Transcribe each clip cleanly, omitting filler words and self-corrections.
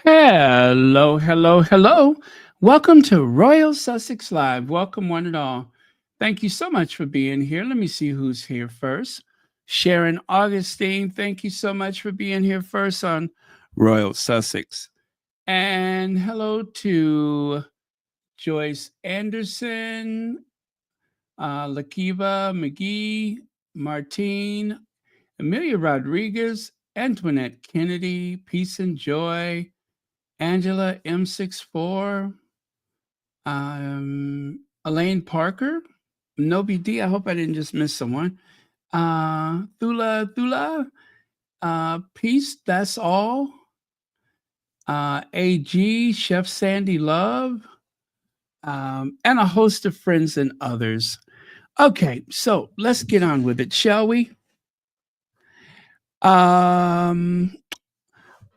Hello, hello, hello. Welcome to Royal Sussex Live. Welcome, one and all. Thank you so much for being here. Let me see who's here first. Sharon Augustine, thank you so much for being here first on Royal Sussex. And hello to Joyce Anderson, Lakiva McGee, Martine, Amelia Rodriguez, Antoinette Kennedy, Peace and Joy, Angela M64, Elaine Parker, Nobi D. I hope I didn't just miss someone. Thula, Peace, that's all. AG, Chef Sandy Love, and a host of friends and others. Okay, so let's get on with it, shall we?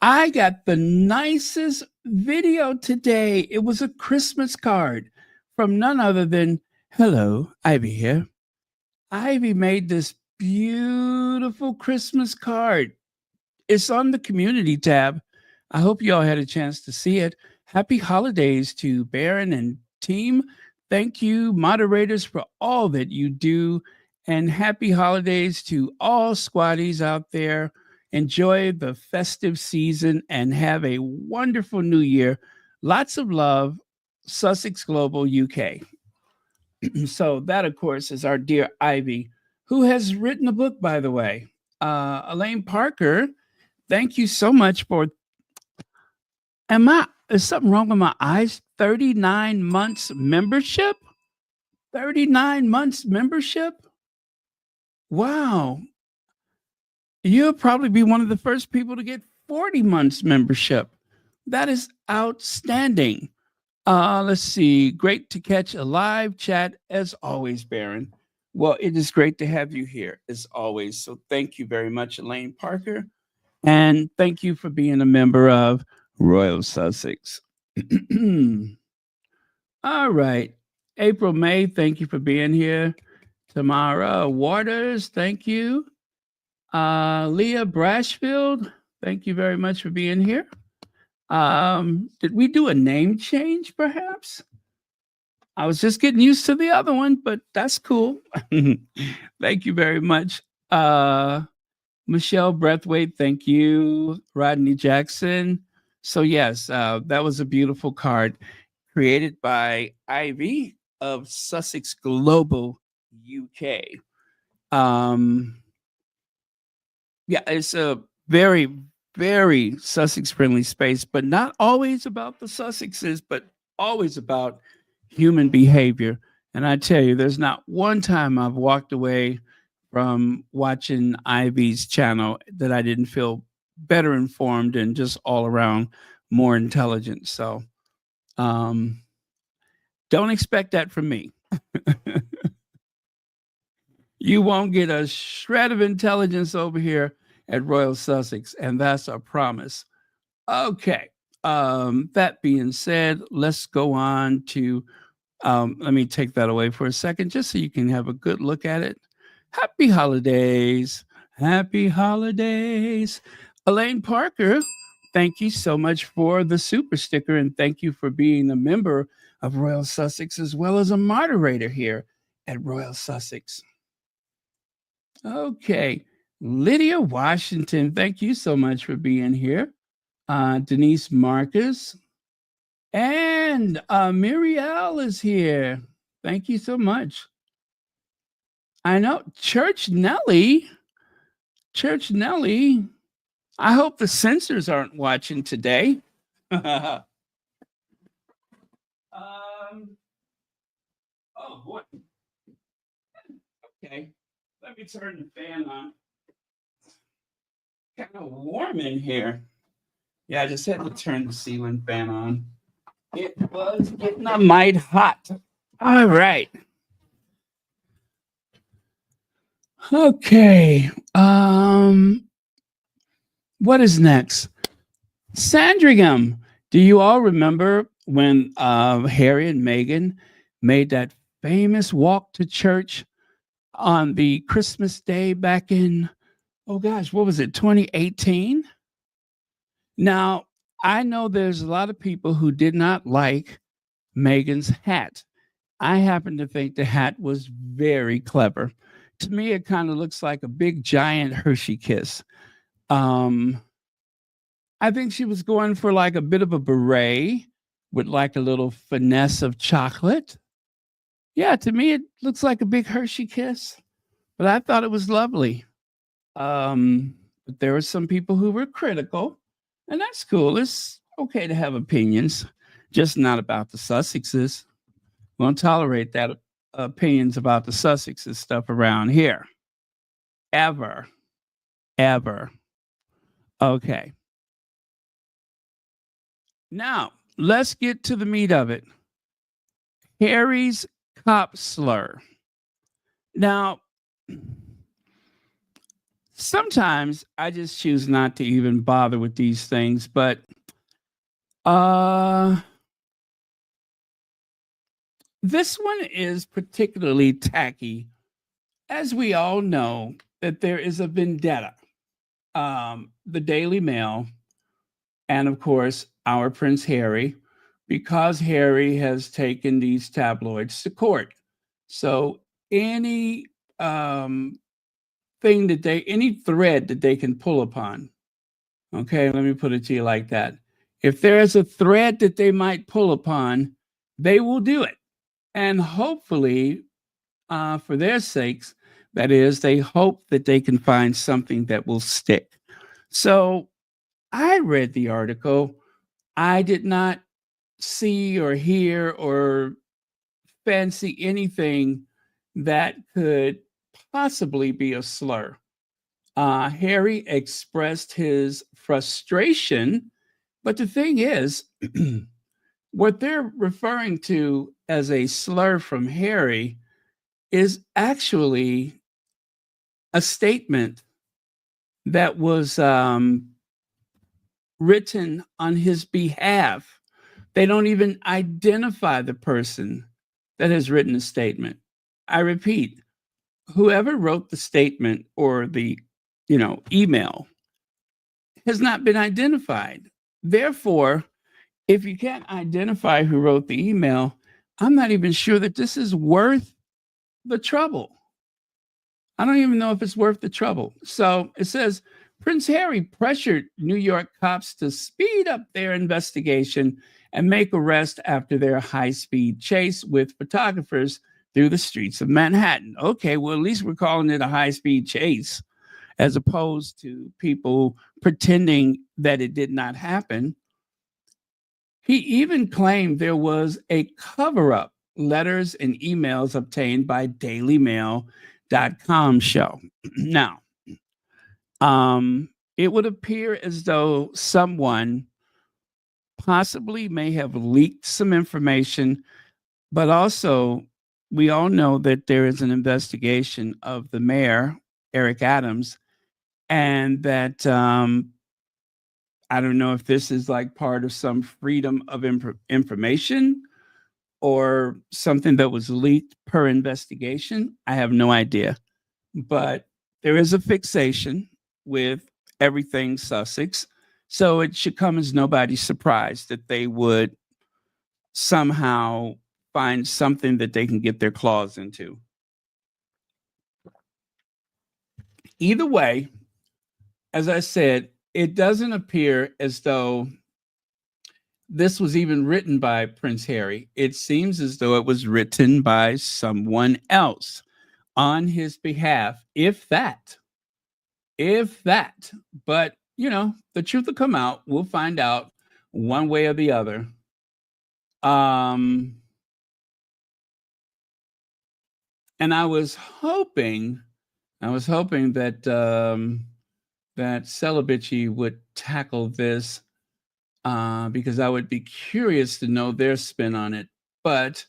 I got the nicest video today. It was a Christmas card from none other than, hello, Ivy here. Ivy made this beautiful Christmas card. It's on the community tab. I hope you all had a chance to see it. Happy holidays to Baron and team. Thank you, moderators, for all that you do. And happy holidays to all squaddies out there. Enjoy the festive season and have a wonderful new year. Lots of love, Sussex Global UK. So, that, of course, is our dear Ivy, who has written a book, by the way. Elaine Parker, thank you so much for. Is something wrong with my eyes? 39 months membership? 39 months membership? Wow. You'll probably be one of the first people to get 40 months membership. That is outstanding. Let's see. Great to catch a live chat as always, Baron. Well, it is great to have you here as always. So thank you very much, Elaine Parker. And thank you for being a member of Royal Sussex. All right. April May, thank you for being here. Tamara Waters, thank you. Leah Brashfield, thank you very much for being here. Did we do a name change, perhaps? I was just getting used to the other one, but that's cool. Thank you very much. Michelle Breathwaite, thank you. Rodney Jackson. So, yes, that was a beautiful card created by Ivy of Sussex Global UK. Yeah, it's a very, very Sussex friendly space, but not always about the Sussexes, but always about human behavior. And I tell you, there's not one time I've walked away from watching Ivy's channel that I didn't feel better informed and just all around more intelligent. So don't expect that from me. You won't get a shred of intelligence over here at Royal Sussex, and that's a promise. Okay. That being said, let's go on to. Let me take that away for a second, just so you can have a good look at it. Happy holidays! Happy holidays! Elaine Parker, thank you so much for the super sticker, and thank you for being a member of Royal Sussex as well as a moderator here at Royal Sussex. Okay. Lydia Washington, thank you so much for being here. Denise Marcus. And Muriel is here. Thank you so much. I know. Church Nelly. Church Nelly. I hope the censors aren't watching today. Oh, boy. Okay. Let me turn the fan on. Kind of warm in here. Yeah, I just had to turn the ceiling fan on. It was getting a mite hot. All right. Okay. What is next? Sandringham. Do you all remember when Harry and Meghan made that famous walk to church on the Christmas day back in, oh gosh, what was it, 2018? Now, I know there's a lot of people who did not like Meghan's hat. I happen to think the hat was very clever. To me, it kind of looks like a big giant Hershey kiss. Um, I think she was going for like a bit of a beret with like a little finesse of chocolate. Yeah, to me, it looks like a big Hershey kiss, but I thought it was lovely. But there were some people who were critical, and that's cool. It's okay to have opinions, just not about the Sussexes. We won't tolerate that opinions about the Sussexes stuff around here. Ever. Ever. Okay. Now, let's get to the meat of it. Harry's cop slur. Now, sometimes I just choose not to even bother with these things, but uh this one is particularly tacky, as we all know that there is a vendetta. The Daily Mail, and of course, our Prince Harry, because Harry has taken these tabloids to court. So any um, any thread that they can pull upon, okay, let me put it to you like that. If there is a thread that they might pull upon, they will do it. And hopefully, for their sakes, that is, they hope that they can find something that will stick. So I read the article. I did not see or hear or fancy anything that could possibly be a slur. Harry expressed his frustration, but the thing is, what they're referring to as a slur from Harry is actually a statement that was written on his behalf. They don't even identify the person that has written a statement. I repeat, whoever wrote the statement or the, email has not been identified. Therefore, if you can't identify who wrote the email, I'm not even sure that this is worth the trouble. I don't even know if it's worth the trouble. So it says Prince Harry pressured New York cops to speed up their investigation and make arrests after their high speed chase with photographers through the streets of Manhattan. Okay, well, at least we're calling it a high speed chase as opposed to people pretending that it did not happen. He even claimed there was a cover up, letters and emails obtained by dailymail.com show. Now, it would appear as though someone possibly may have leaked some information, but also we all know that there is an investigation of the mayor, Eric Adams, and that I don't know if this is like part of some freedom of information or something that was leaked per investigation. I have no idea. But there is a fixation with everything Sussex. So it should come as nobody's surprise that they would somehow find something that they can get their claws into. Either way, as I said, it doesn't appear as though this was even written by Prince Harry. It seems as though it was written by someone else on his behalf, if that. If that. But, the truth will come out. We'll find out one way or the other. And I was hoping that that Celebici would tackle this because I would be curious to know their spin on it. But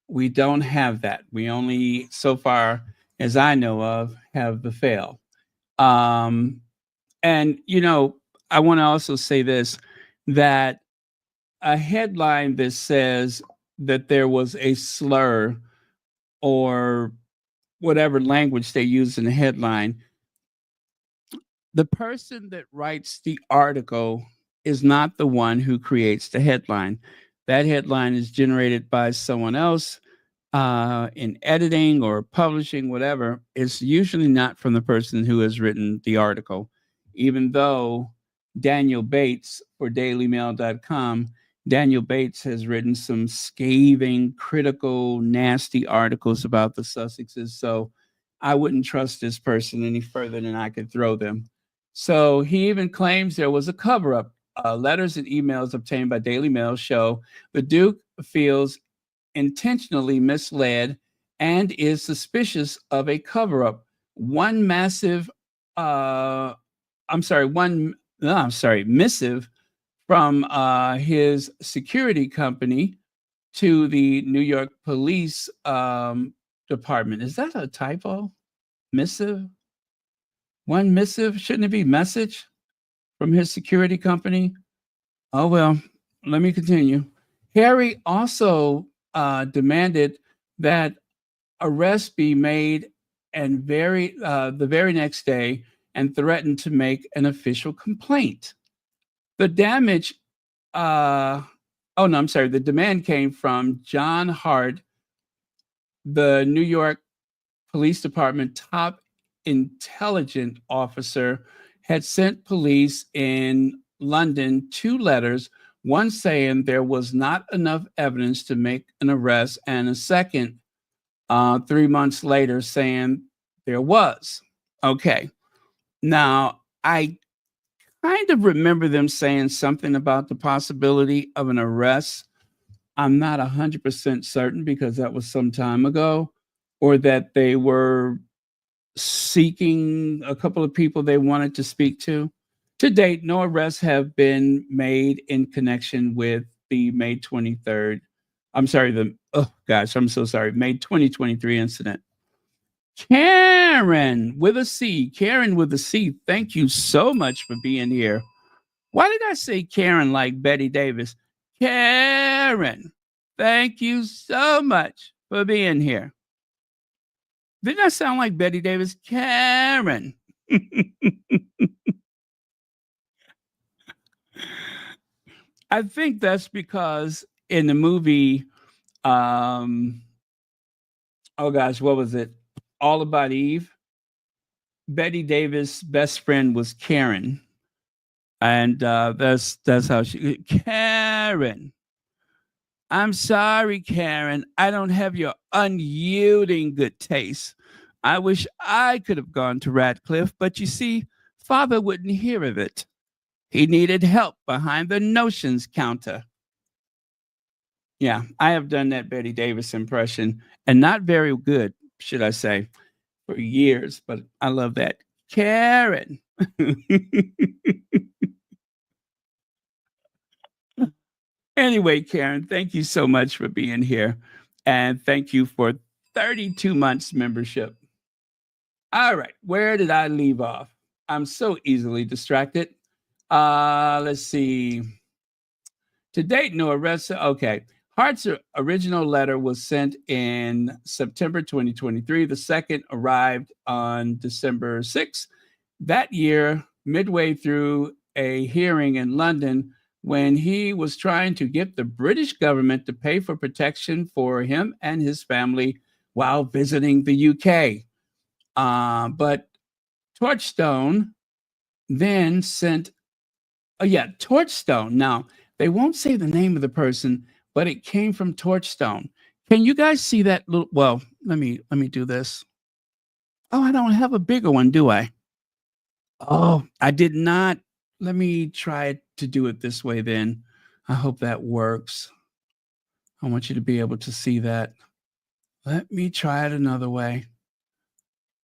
we don't have that. We only, so far as I know of, have the fail. And I want to also say this, that a headline that says that there was a slur or whatever language they use in the headline, the person that writes the article is not the one who creates the headline. That headline is generated by someone else in editing or publishing, whatever. It's usually not from the person who has written the article, even though Daniel Bates for dailymail.com, Daniel Bates has written some scathing, critical, nasty articles about the Sussexes. So I wouldn't trust this person any further than I could throw them. So he even claims there was a cover up. Letters and emails obtained by Daily Mail show the Duke feels intentionally misled and is suspicious of a cover up. One massive, I'm sorry, one, no, I'm sorry, missive from his security company to the New York Police Department. Is that a typo? Missive? One missive? Shouldn't it be message from his security company? Oh, well, let me continue. Harry also demanded that arrests be made and the very next day and threatened to make an official complaint. The damage, the demand came from John Hart, the New York Police Department top intelligence officer, had sent police in London 2 letters, one saying there was not enough evidence to make an arrest, and a second 3 months later saying there was. Okay. Now, I kind of remember them saying something about the possibility of an arrest. I'm not 100% certain because that was some time ago, or that they were seeking a couple of people they wanted to speak to. To date, no arrests have been made in connection with the May 23rd. I'm sorry, I'm so sorry. May 2023 incident. Karen with a C. Karen with a C. Thank you so much for being here. Why did I say Karen like Betty Davis? Karen, thank you so much for being here. Didn't that sound like Betty Davis? Karen. I think that's because in the movie, oh gosh, what was it? All About Eve. Betty Davis' best friend was Karen, and that's how she. Karen. I'm sorry, Karen. I don't have your unyielding good taste. I wish I could have gone to Radcliffe, but you see, Father wouldn't hear of it. He needed help behind the notions counter. Yeah, I have done that Betty Davis impression, and not very good, should I say, for years, but I love that. Karen. Anyway, Karen, thank you so much for being here. And thank you for 32 months membership. All right, where did I leave off? I'm so easily distracted. Let's see. To date, no arrests. Okay. Hart's original letter was sent in September 2023. The second arrived on December 6th. That year, midway through a hearing in London, when he was trying to get the British government to pay for protection for him and his family while visiting the UK. But Torchstone then sent, Torchstone. Now, they won't say the name of the person, but it came from Torchstone. Can you guys see that little? Well, let me do this. Oh, I don't have a bigger one, do I? Oh, I did not. Let me try to do it this way then. I hope that works. I want you to be able to see that. Let me try it another way.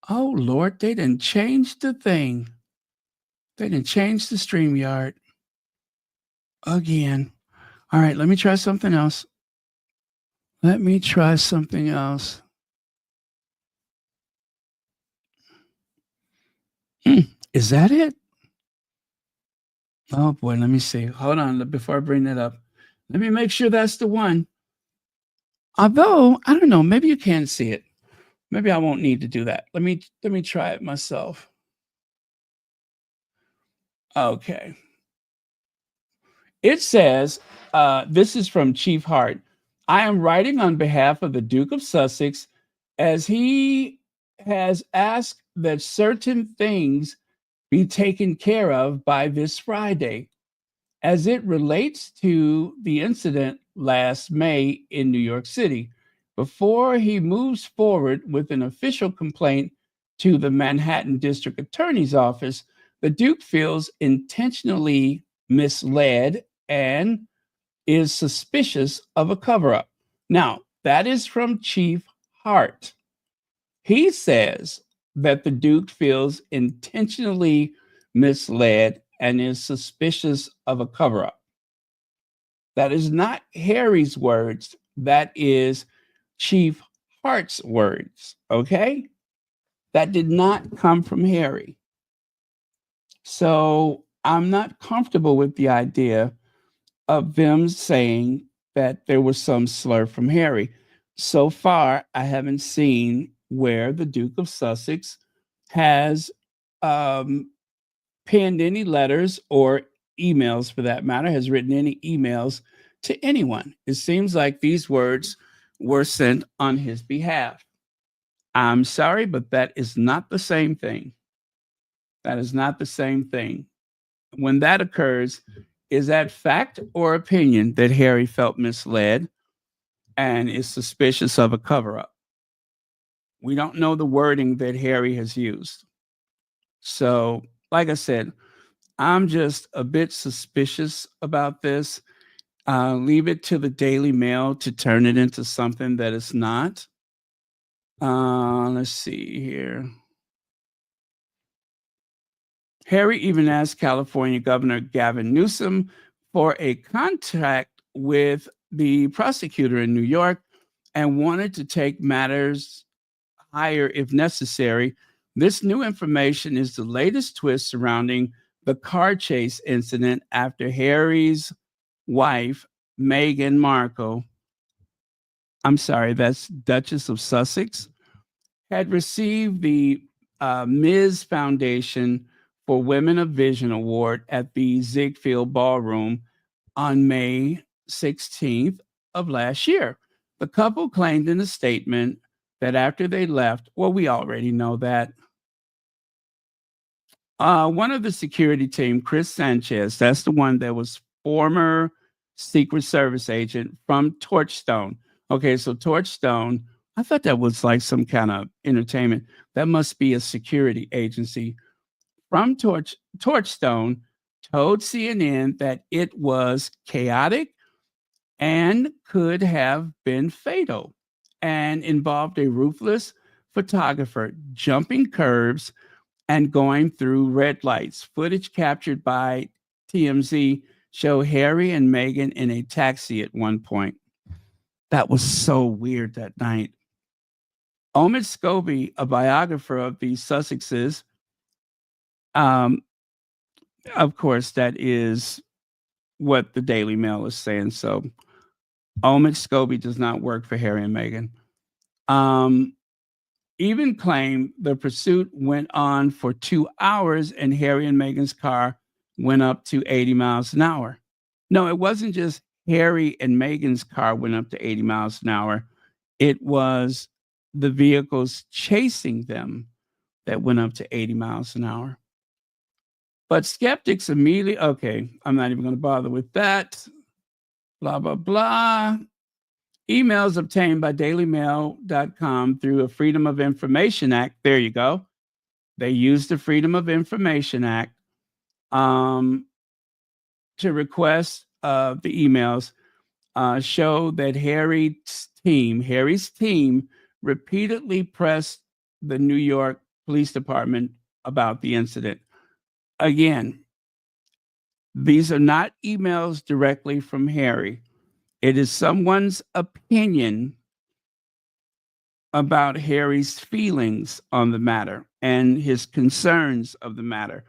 Oh, Lord, they didn't change the thing. They didn't change the StreamYard again. All right, let me try something else. Let me try something else. Is that it? Oh boy, let me see. Hold on, before I bring that up. Let me make sure that's the one. Although, I don't know, maybe you can see it. Maybe I won't need to do that. Let me try it myself. Okay. It says, this is from Chief Hart. I am writing on behalf of the Duke of Sussex as he has asked that certain things be taken care of by this Friday as it relates to the incident last May in New York City. Before he moves forward with an official complaint to the Manhattan District Attorney's Office, the Duke feels intentionally misled and is suspicious of a cover up. Now, that is from Chief Hart. He says that the Duke feels intentionally misled and is suspicious of a cover up. That is not Harry's words, that is Chief Hart's words, okay? That did not come from Harry. So I'm not comfortable with the idea of them saying that there was some slur from Harry. So far, I haven't seen where the Duke of Sussex has um, penned any letters or emails, for that matter, has written any emails to anyone. It seems like these words were sent on his behalf. I'm sorry, but that is not the same thing. That is not the same thing. When that occurs, is that fact or opinion that Harry felt misled and is suspicious of a cover up? We don't know the wording that Harry has used. So, like I said, I'm just a bit suspicious about this. Leave it to the Daily Mail to turn it into something that it's not. Let's see here. Harry even asked California Governor Gavin Newsom for a contract with the prosecutor in New York and wanted to take matters higher if necessary. This new information is the latest twist surrounding the car chase incident after Harry's wife, Meghan Markle, I'm sorry, that's Duchess of Sussex, had received the Ms. Foundation for Women of Vision Award at the Ziegfeld Ballroom on May 16th of last year. The couple claimed in a statement that after they left, well, we already know that. One of the security team, Chris Sanchez, that's the one that was former Secret Service agent from Torchstone. Okay, so Torchstone, I thought that was like some kind of entertainment. That must be a security agency from Torchstone, told CNN that it was chaotic and could have been fatal and involved a ruthless photographer jumping curbs and going through red lights. Footage captured by TMZ show Harry and Meghan in a taxi at one point. That was so weird that night. Omid Scobie, a biographer of the Sussexes, um, of course, that is what the Daily Mail is saying. So Omid Scobie does not work for Harry and Meghan. Even claimed the pursuit went on for 2 hours and Harry and Meghan's car went up to 80 miles an hour. No, it wasn't just Harry and Meghan's car went up to 80 miles an hour. It was the vehicles chasing them that went up to 80 miles an hour. But skeptics immediately, okay, I'm not even going to bother with that. Blah, blah, blah. Emails obtained by dailymail.com through a Freedom of Information Act. There you go. They used the Freedom of Information Act to request the emails show that Harry's team repeatedly pressed the New York Police Department about the incident. Again, these are not emails directly from Harry. It is someone's opinion about Harry's feelings on the matter and his concerns of the matter.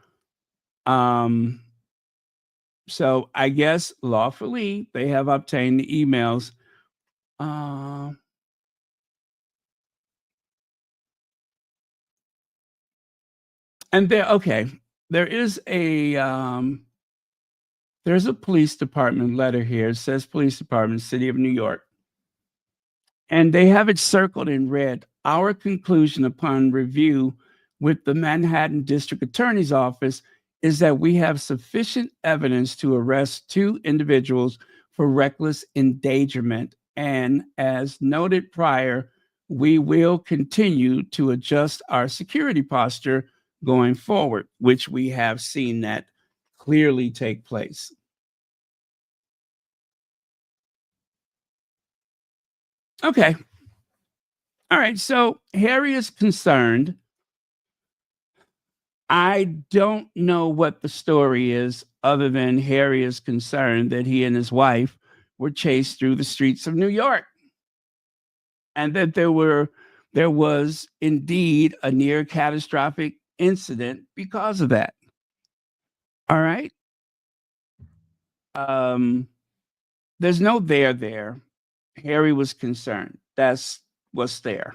So I guess lawfully they have obtained the emails. And there is a There's a police department letter here. It says Police Department, City of New York. And they have it circled in red. Our conclusion upon review with the Manhattan District Attorney's Office is that we have sufficient evidence to arrest two individuals for reckless endangerment. And as noted prior, we will continue to adjust our security posture going forward, which we have seen that clearly take place. Okay. All right. So Harry is concerned. I don't know what the story is other than Harry is concerned that he and his wife were chased through the streets of New York and that there was indeed a near catastrophic incident because of that. All right. Um, there's no there. Harry was concerned. That's what's there.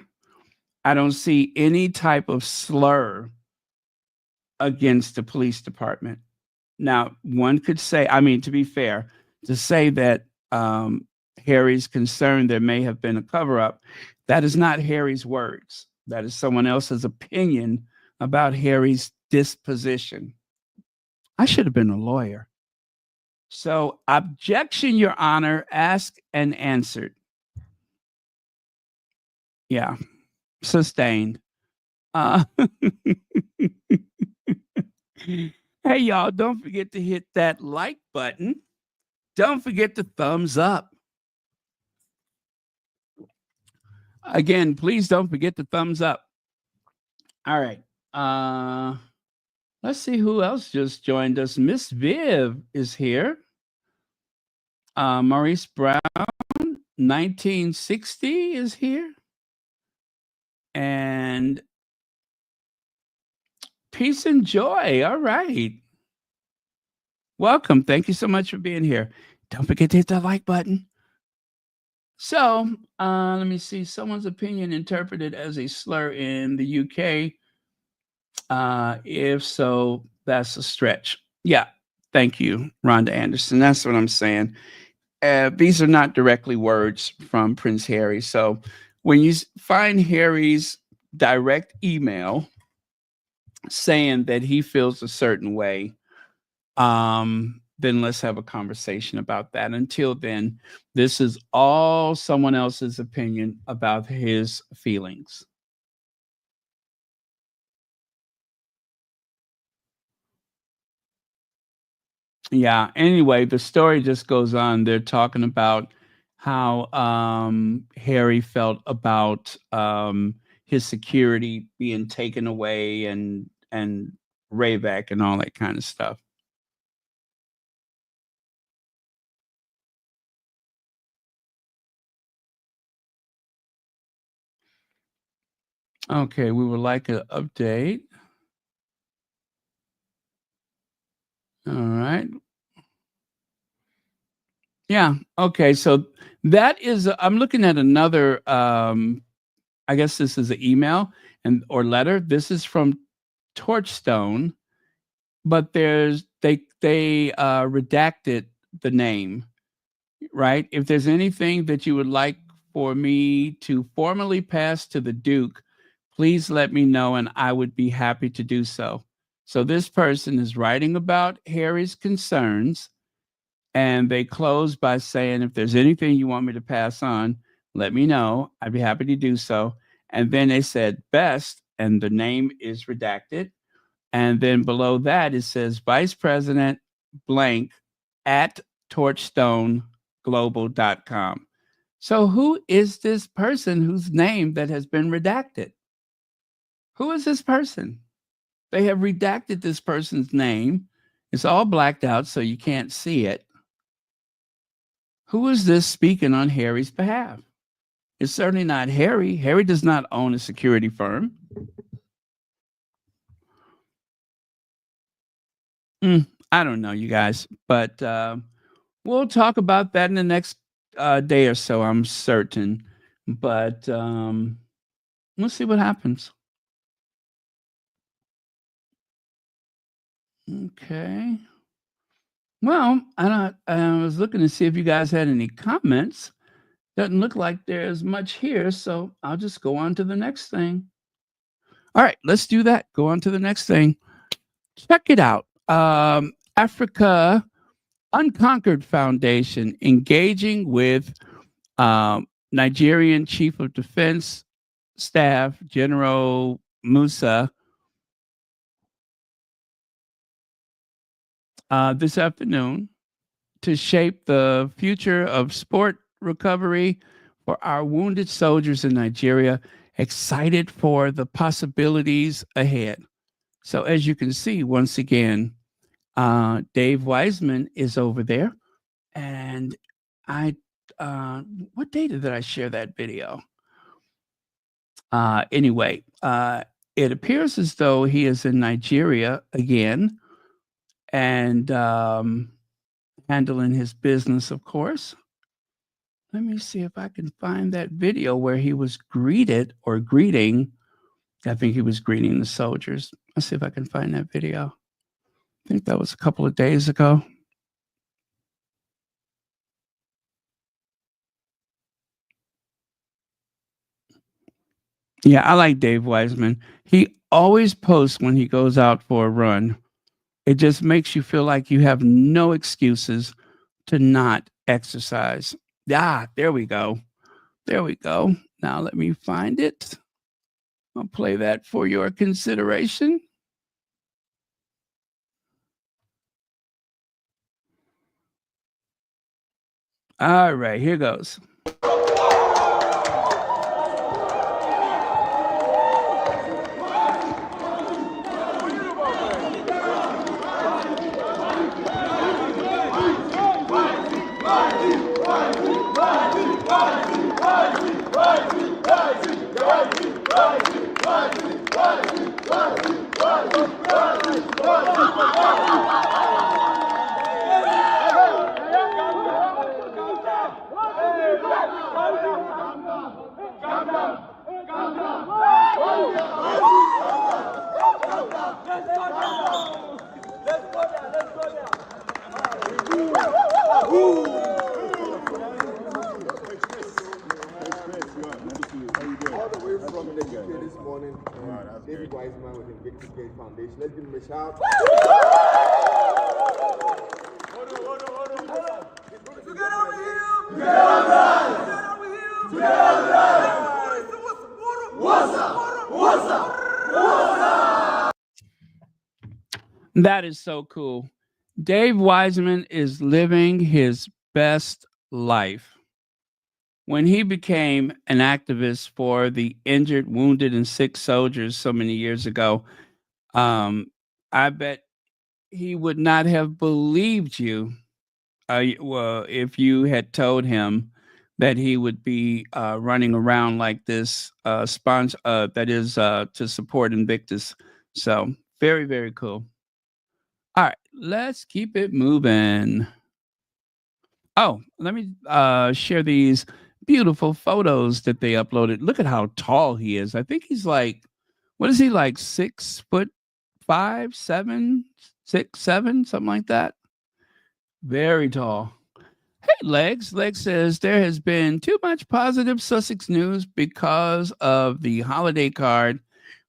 I don't see any type of slur against the police department. Now, one could say, I mean, to be fair, to say that Harry's concerned there may have been a cover up, that is not Harry's words. That is someone else's opinion about Harry's disposition. I should have been a lawyer. So, objection, Your Honor, asked and answered. Yeah, sustained. Uh, hey, y'all, don't forget to hit that like button. Don't forget the thumbs up. Again, please don't forget the thumbs up. All right. Let's see who else just joined us. Miss Viv is here. Maurice Brown, 1960 is here. And peace and joy. All right. Welcome. Thank you so much for being here. Don't forget to hit that like button. So let me see. Someone's opinion interpreted as a slur in the UK. If so, that's a stretch. Yeah. Thank you, Rhonda Anderson. That's what I'm saying. These are not directly words from Prince Harry. So when you find Harry's direct email saying that he feels a certain way, then let's have a conversation about that. Until then, this is all someone else's opinion about his feelings. Yeah. Anyway, the story just goes on. They're talking about how Harry felt about his security being taken away and Rayback and all that kind of stuff. Okay, we would like an update. All right. Yeah. Okay. So that is. I'm looking at another. I guess this is an email and or letter. This is from Torchstone, but they redacted the name. Right. If there's anything that you would like for me to formally pass to the Duke, please let me know, and I would be happy to do so. So this person is writing about Harry's concerns. And they close by saying, if there's anything you want me to pass on, let me know. I'd be happy to do so. And then they said best, and the name is redacted. And then below that, it says Vice President blank at torchstoneglobal.com. So who is this person whose name that has been redacted? Who is this person? They have redacted this person's name. It's all blacked out, so you can't see it. Who is this speaking on Harry's behalf? It's certainly not Harry. Harry does not own a security firm. I don't know, you guys, but we'll talk about that in the next day or so, I'm certain. But we'll see what happens. Okay. Well, I was looking to see if you guys had any comments. Doesn't look like there's much here, so I'll just go on to the next thing. All right, let's do that. Go on to the next thing. Check it out. Africa Unconquered Foundation engaging with Nigerian Chief of Defense Staff General Musa this afternoon to shape the future of sport recovery for our wounded soldiers in Nigeria. Excited for the possibilities ahead. So, as you can see, once again, Dave Wiseman is over there. And I, what date did I share that video? Anyway, it appears as though he is in Nigeria again and handling his business, of course. Let me see if I can find that video where he was greeted or greeting. I think he was greeting the soldiers. Let's see if I can find that video. I think that was a couple of days ago. Yeah, I like Dave Wiseman. He always posts when he goes out for a run. It just makes you feel like you have no excuses to not exercise. Ah, there we go. There we go. Now let me find it. I'll play that for your consideration. All right, here goes. This morning, David Wiseman with Invictus Games Foundation. Let's give him a shout. That is so cool. Dave Wiseman is living his best life. When he became an activist for the injured, wounded, and sick soldiers so many years ago, I bet he would not have believed you. Well, if you had told him that he would be running around like this, sponsor that is to support Invictus. So very, very cool. All right, let's keep it moving. Oh, let me share these beautiful photos that they uploaded. Look at how tall he is. I think he's like, what is he like, 6'5", 7, 6, 7, something like that. Very tall. Hey, Legs. Legs says there has been too much positive Sussex news because of the holiday card.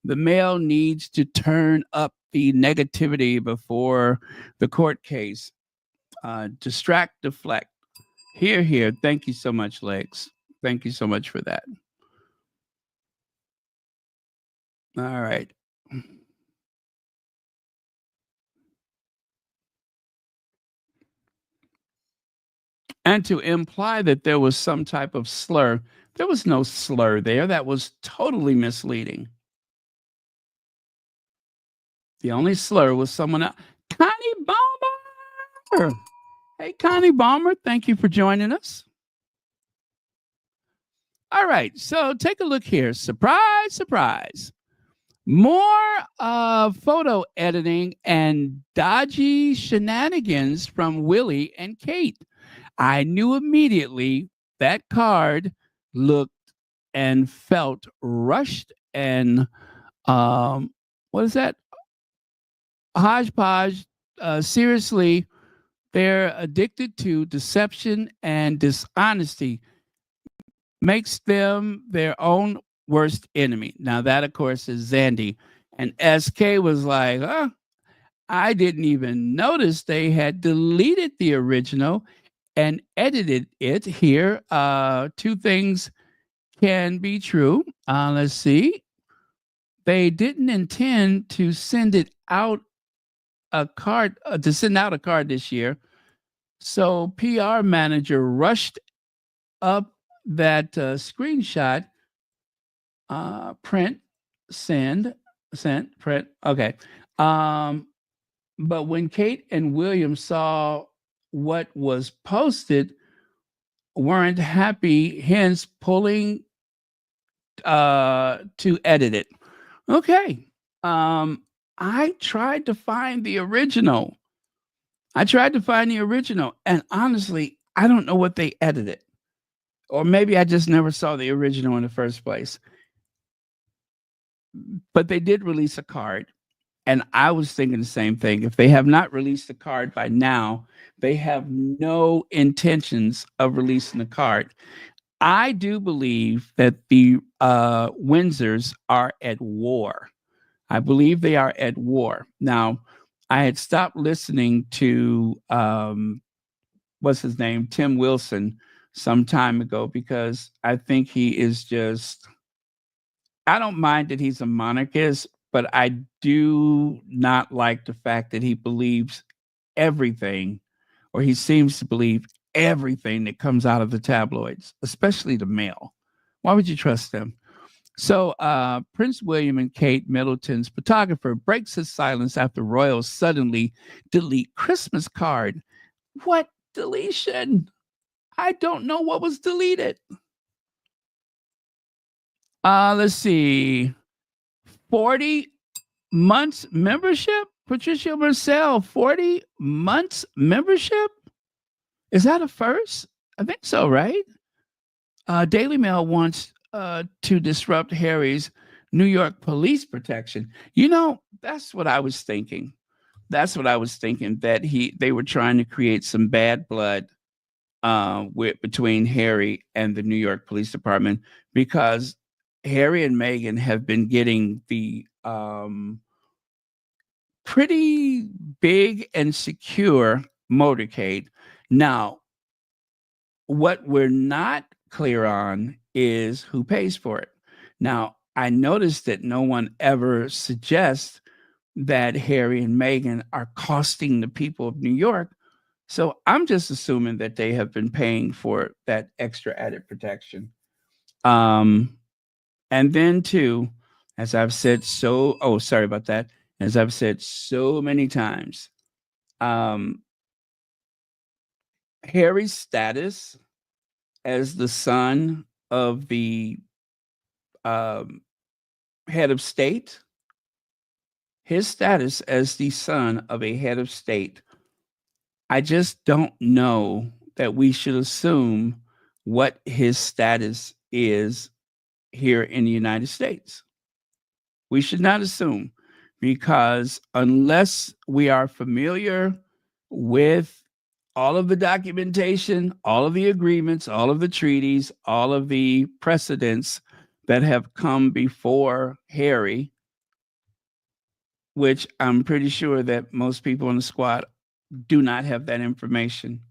The Mail needs to turn up the negativity before the court case. Distract, deflect. Here, here. Thank you so much, Legs. Thank you so much for that. All right. And to imply that there was some type of slur, there was no slur there. That was totally misleading. The only slur was someone else. Connie Balmer. Hey, Connie Balmer, thank you for joining us. All right, so take a look here. Surprise, surprise. More photo editing and dodgy shenanigans from Willie and Kate. I knew immediately that card looked and felt rushed and what is that? Hodgepodge. Seriously, They're addicted to deception and dishonesty, makes them their own worst enemy. Now, that, of course, is Zandy. And SK was like, I didn't even notice they had deleted the original and edited it here. Two things can be true. Let's see. They didn't intend to send it out a card to send out a card this year. So PR manager rushed up that screenshot, print, sent, print. Okay. Um, but when Kate and William saw what was posted, weren't happy, hence pulling to edit it. Okay. Um, I tried to find the original. And honestly, I don't know what they edited. Or maybe I just never saw the original in the first place. But they did release a card. And I was thinking the same thing. If they have not released the card by now, they have no intentions of releasing the card. I do believe that the Windsors are at war. I believe they are at war. Now, I had stopped listening to what's his name, Tim Wilson, some time ago because I think he is just. I don't mind that he's a monarchist, but I do not like the fact that he believes everything, or he seems to believe everything that comes out of the tabloids, especially the Mail. Why would you trust them? So, Prince William and Kate Middleton's photographer breaks his silence after royals suddenly delete Christmas card. What deletion? I don't know what was deleted. Let's see. 40 months membership? Patricia Marcel, 40 months membership? Is that a first? I think so, right? Daily Mail wants to disrupt Harry's New York police protection. You know, that's what I was thinking. That they were trying to create some bad blood between Harry and the New York Police Department because Harry and Meghan have been getting the pretty big and secure motorcade. Now, what we're not clear on is who pays for it. Now, I noticed that no one ever suggests that Harry and Meghan are costing the people of New York. So I'm just assuming that they have been paying for that extra added protection. Um, and then too, as I've said sorry about that. As I've said so many times, um, Harry's status as the son of the um, head of state, his status as the son of a head of state, I just don't know that we should assume what his status is here in the United States. We should not assume because unless we are familiar with all of the documentation, all of the agreements, all of the treaties, all of the precedents that have come before Harry, which I'm pretty sure that most people in the squad do not have that information.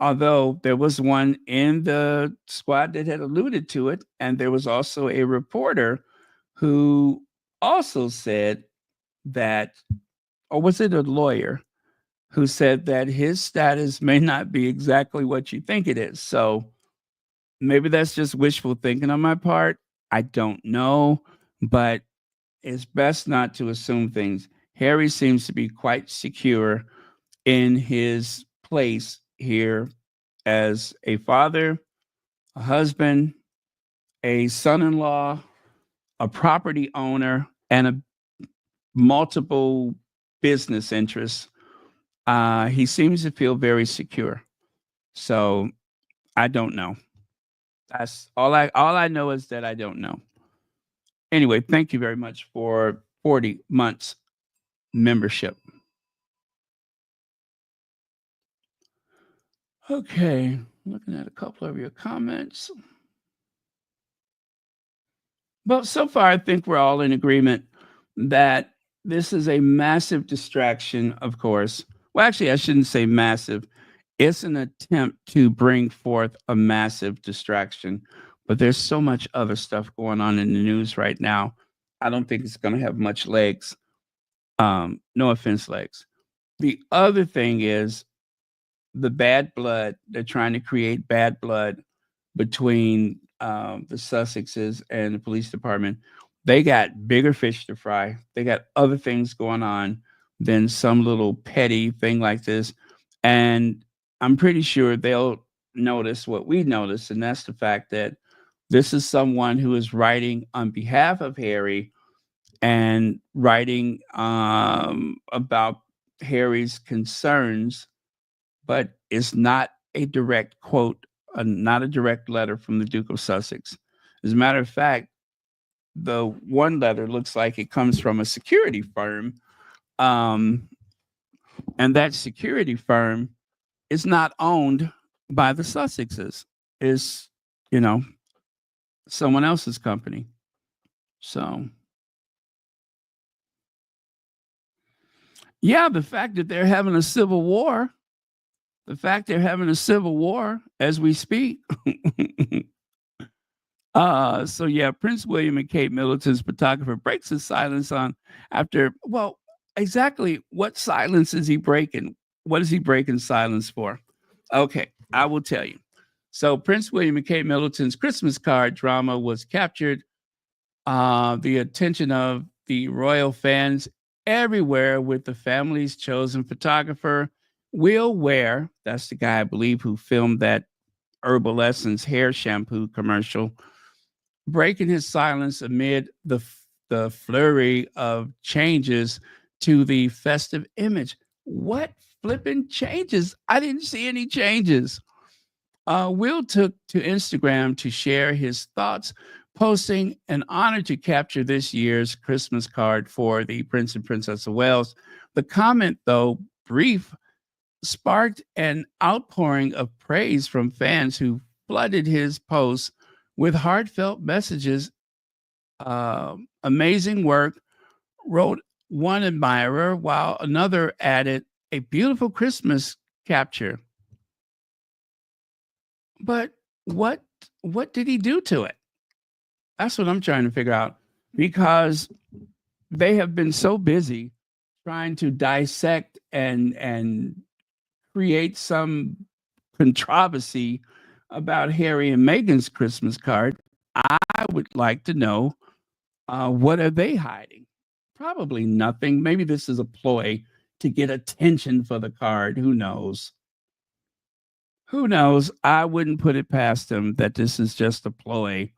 Although there was one in the squad that had alluded to it, and there was also a reporter who also said that, or was it a lawyer who said that his status may not be exactly what you think it is. So maybe that's just wishful thinking on my part. I don't know, but it's best not to assume things. Harry seems to be quite secure in his place here as a father, a husband, a son in law, a property owner, and a multiple business interests. He seems to feel very secure. So I don't know. That's all I know is that I don't know. Anyway, thank you very much for 40 months membership. Okay, looking at a couple of your comments. Well, so far, I think we're all in agreement that this is a massive distraction, of course. Well, actually, I shouldn't say massive. It's an attempt to bring forth a massive distraction, but there's so much other stuff going on in the news right now. I don't think it's going to have much legs. No offense, legs. The other thing is the bad blood. They're trying to create bad blood between the Sussexes and the police department. They got bigger fish to fry. They got other things going on than some little petty thing like this. And I'm pretty sure they'll notice what we notice, and that's the fact that this is someone who is writing on behalf of Harry and writing about Harry's concerns, but it's not a direct quote, not a direct letter from the Duke of Sussex. As a matter of fact, the one letter looks like it comes from a security firm, um, and that security firm is not owned by the Sussexes. Is you know someone else's company. So yeah, the fact that they're having a civil war, the fact they're having a civil war as we speak. So yeah, Prince William and Kate Middleton's photographer breaks his silence on after, well, exactly what silence is he breaking? What is he breaking silence for? Okay, I will tell you. So Prince William and Kate Middleton's Christmas card drama was captured the attention of the royal fans everywhere with the family's chosen photographer, Will Ware. That's the guy I believe who filmed that Herbal Essence hair shampoo commercial, breaking his silence amid the flurry of changes to the festive image. What flipping changes? I didn't see any changes. Will took to Instagram to share his thoughts, posting an honor to capture this year's Christmas card for the Prince and Princess of Wales. The comment, though brief, sparked an outpouring of praise from fans who flooded his posts with heartfelt messages. Amazing work, wrote one admirer, while another added, a beautiful Christmas capture. But what what did he do to it? That's what I'm trying to figure out because they have been so busy trying to dissect and create some controversy about Harry and Meghan's Christmas card. I would like to know what are they hiding? Probably nothing. Maybe this is a ploy to get attention for the card. Who knows? Who knows? I wouldn't put it past them that this is just a ploy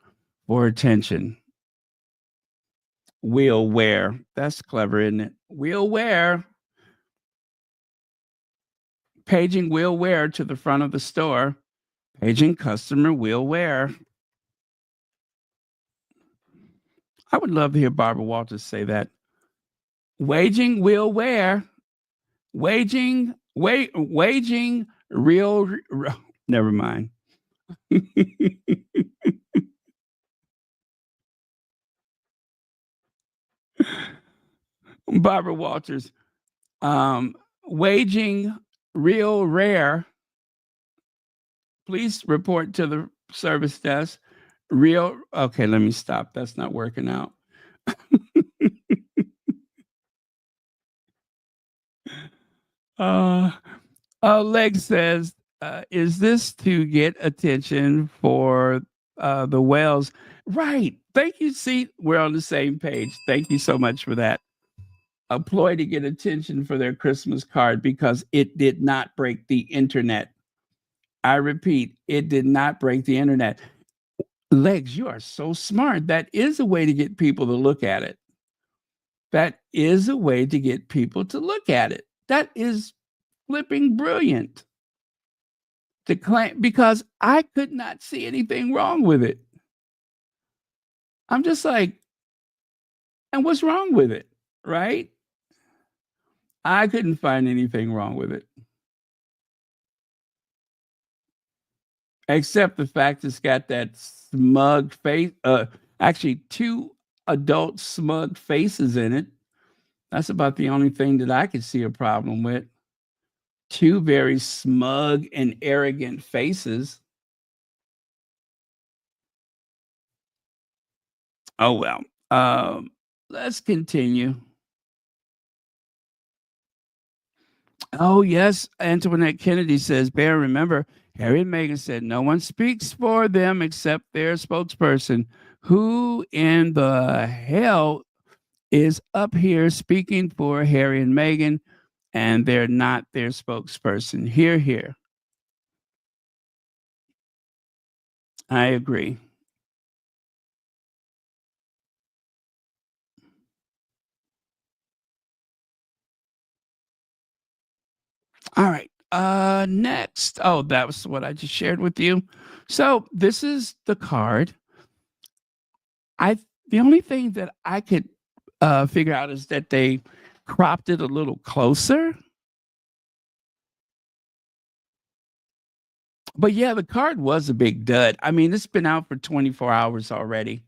for attention. Will Ware. That's clever, isn't it? Will Ware. Paging Will Ware to the front of the store. Paging customer Will Ware. I would love to hear Barbara Walters say that. Waging Will Ware. Waging real. Never mind. Barbara Walters. Waging real rare. Please report to the service desk. Real. Okay, let me stop. That's not working out. uh, Leg says, is this to get attention for the whales? Right. Thank you. See, we're on the same page. Thank you so much for that. A ploy to get attention for their Christmas card because it did not break the internet. I repeat, it did not break the internet. Legs, you are so smart. That is a way to get people to look at it. That is a way to get people to look at it. That is flipping brilliant. To claim because I could not see anything wrong with it. I'm just like, and what's wrong with it? Right? I couldn't find anything wrong with it. except the fact it's got that smug face. Actually, two adult smug faces in it. That's about the only thing that I could see a problem with. Two very smug and arrogant faces. Oh well. Let's continue. Oh yes, Antoinette Kennedy says, Bear, remember, Harry and Meghan said no one speaks for them except their spokesperson. Who in the hell is up here speaking for Harry and Meghan, and they're not their spokesperson? Hear, hear. I agree. All right. Next. Oh, that was what I just shared with you. So this is the card. I the only thing that I could figure out is that they cropped it a little closer. But yeah, the card was a big dud. I mean, it's been out for 24 hours already.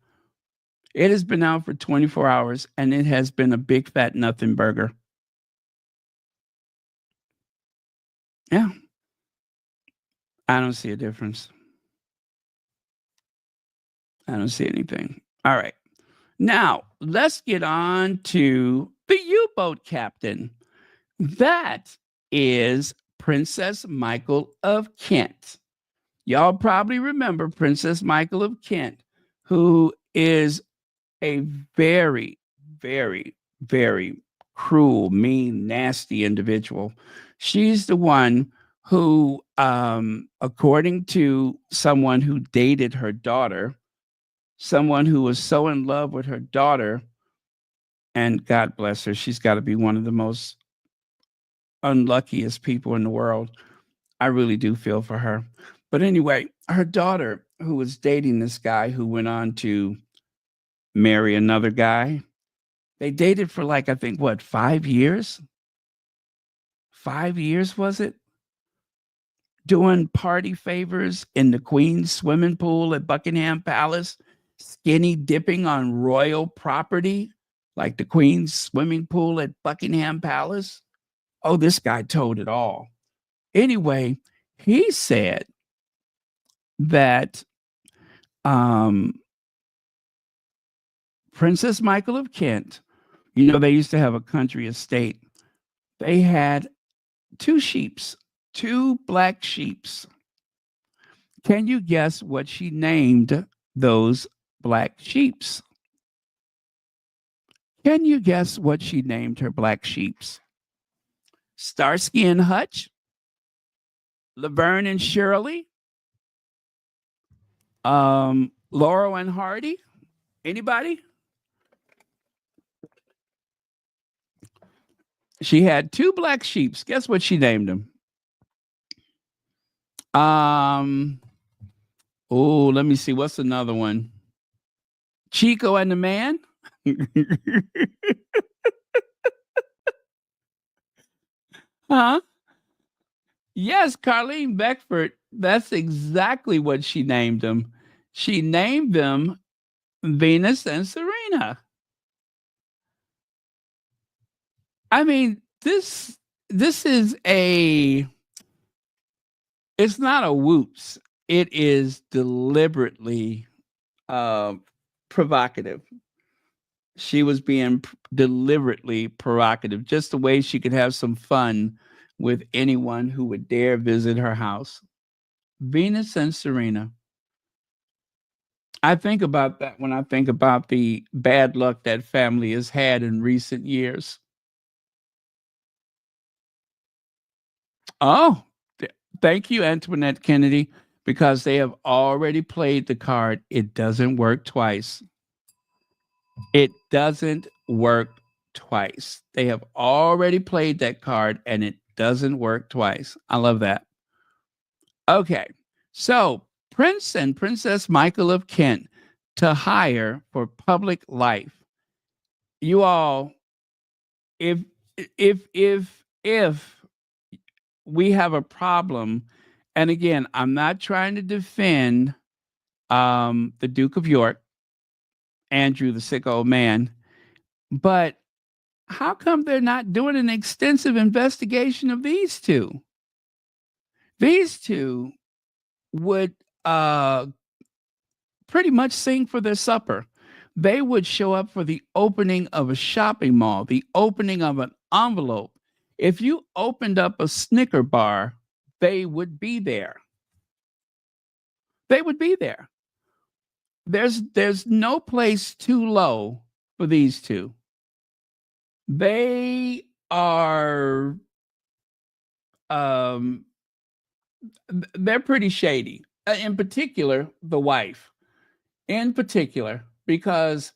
It has been out for 24 hours and it has been a big fat nothing burger. Yeah, I don't see a difference. I don't see anything. All right. Now, let's get on to the U boat captain. That is Princess Michael of Kent. Y'all probably remember Princess Michael of Kent, who is a very, very, very cruel, mean, nasty individual. She's the one who, according to someone who dated her daughter, someone who was so in love with her daughter, and God bless her, she's got to be one of the most unluckiest people in the world. I really do feel for her. But anyway, her daughter, who was dating this guy who went on to marry another guy, they dated for like, I think, what, 5 years? 5 years, was it? Doing party favors in the Queen's swimming pool at Buckingham Palace, skinny dipping on royal property, like the Queen's swimming pool at Buckingham Palace. Oh, this guy told it all. Anyway, he said that um, Princess Michael of Kent, they used to have a country estate. They had two sheeps, two black sheeps. Can you guess what she named those black sheeps? Can you guess what she named her black sheeps? Starsky and Hutch, Laverne and Shirley, Laurel and Hardy. Anybody? She had two black sheeps. Guess what she named them? Oh, let me see. What's another one? Chico and the Man. Huh? Yes, Carlene Beckford. That's exactly what she named them. She named them Venus and Serena. I mean, this is it's not a whoops. It is deliberately uh, provocative. She was being deliberately provocative, just the way she could have some fun with anyone who would dare visit her house. Venus and Serena. I think about that when I think about the bad luck that family has had in recent years. Oh, thank you, Antoinette Kennedy, because they have already played the card. It doesn't work twice. It doesn't work twice. They have already played that card and it doesn't work twice. I love that. Okay. So, Prince and Princess Michael of Kent to hire for public life. You all, if we have a problem And again, I'm not trying to defend the Duke of York, Andrew, the sick old man, but how come they're not doing an extensive investigation of these two? These two would pretty much sing for their supper. They would show up for the opening of a shopping mall, the opening of an envelope. If you opened up a Snicker bar, they would be there. They would be there. There's no place too low for these two. They are um they're pretty shady. In particular, the wife. In particular, because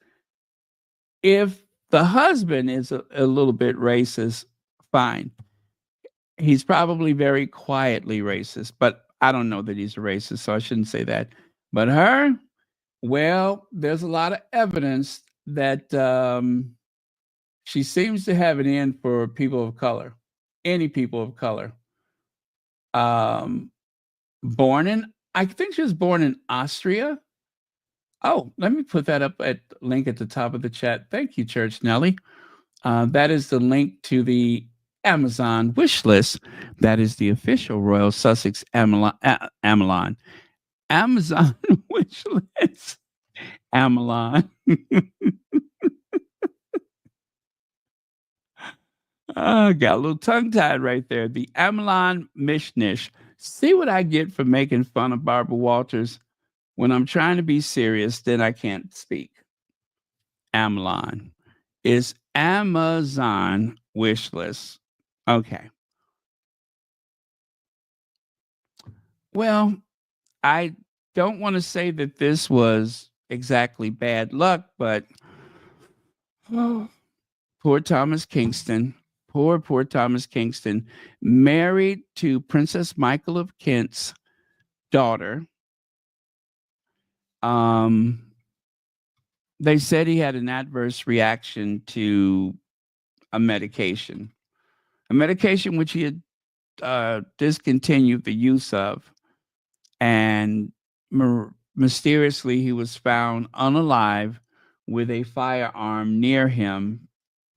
if the husband is a little bit racist, fine. He's probably very quietly racist, but I don't know that he's a racist, so I shouldn't say that. But her, well, there's a lot of evidence that she seems to have it in for people of color, any people of color. Um, I think she was born in Austria. Oh, let me put that up at link at the top of the chat. Thank you, Church Nelly. That is the link to the Amazon wish list. That is the official Royal Sussex Amazon wish list. Amelon. Got a little tongue tied right there. The Amelon Mishnish. See what I get for making fun of Barbara Walters. When I'm trying to be serious, then I can't speak. Amelon is Amazon wish list. Okay. Well, I don't want to say that this was exactly bad luck, but poor Thomas Kingston. Poor Thomas Kingston, married to Princess Michael of Kent's daughter. They said he had an adverse reaction to a medication which he had discontinued the use of, and mysteriously he was found unalive with a firearm near him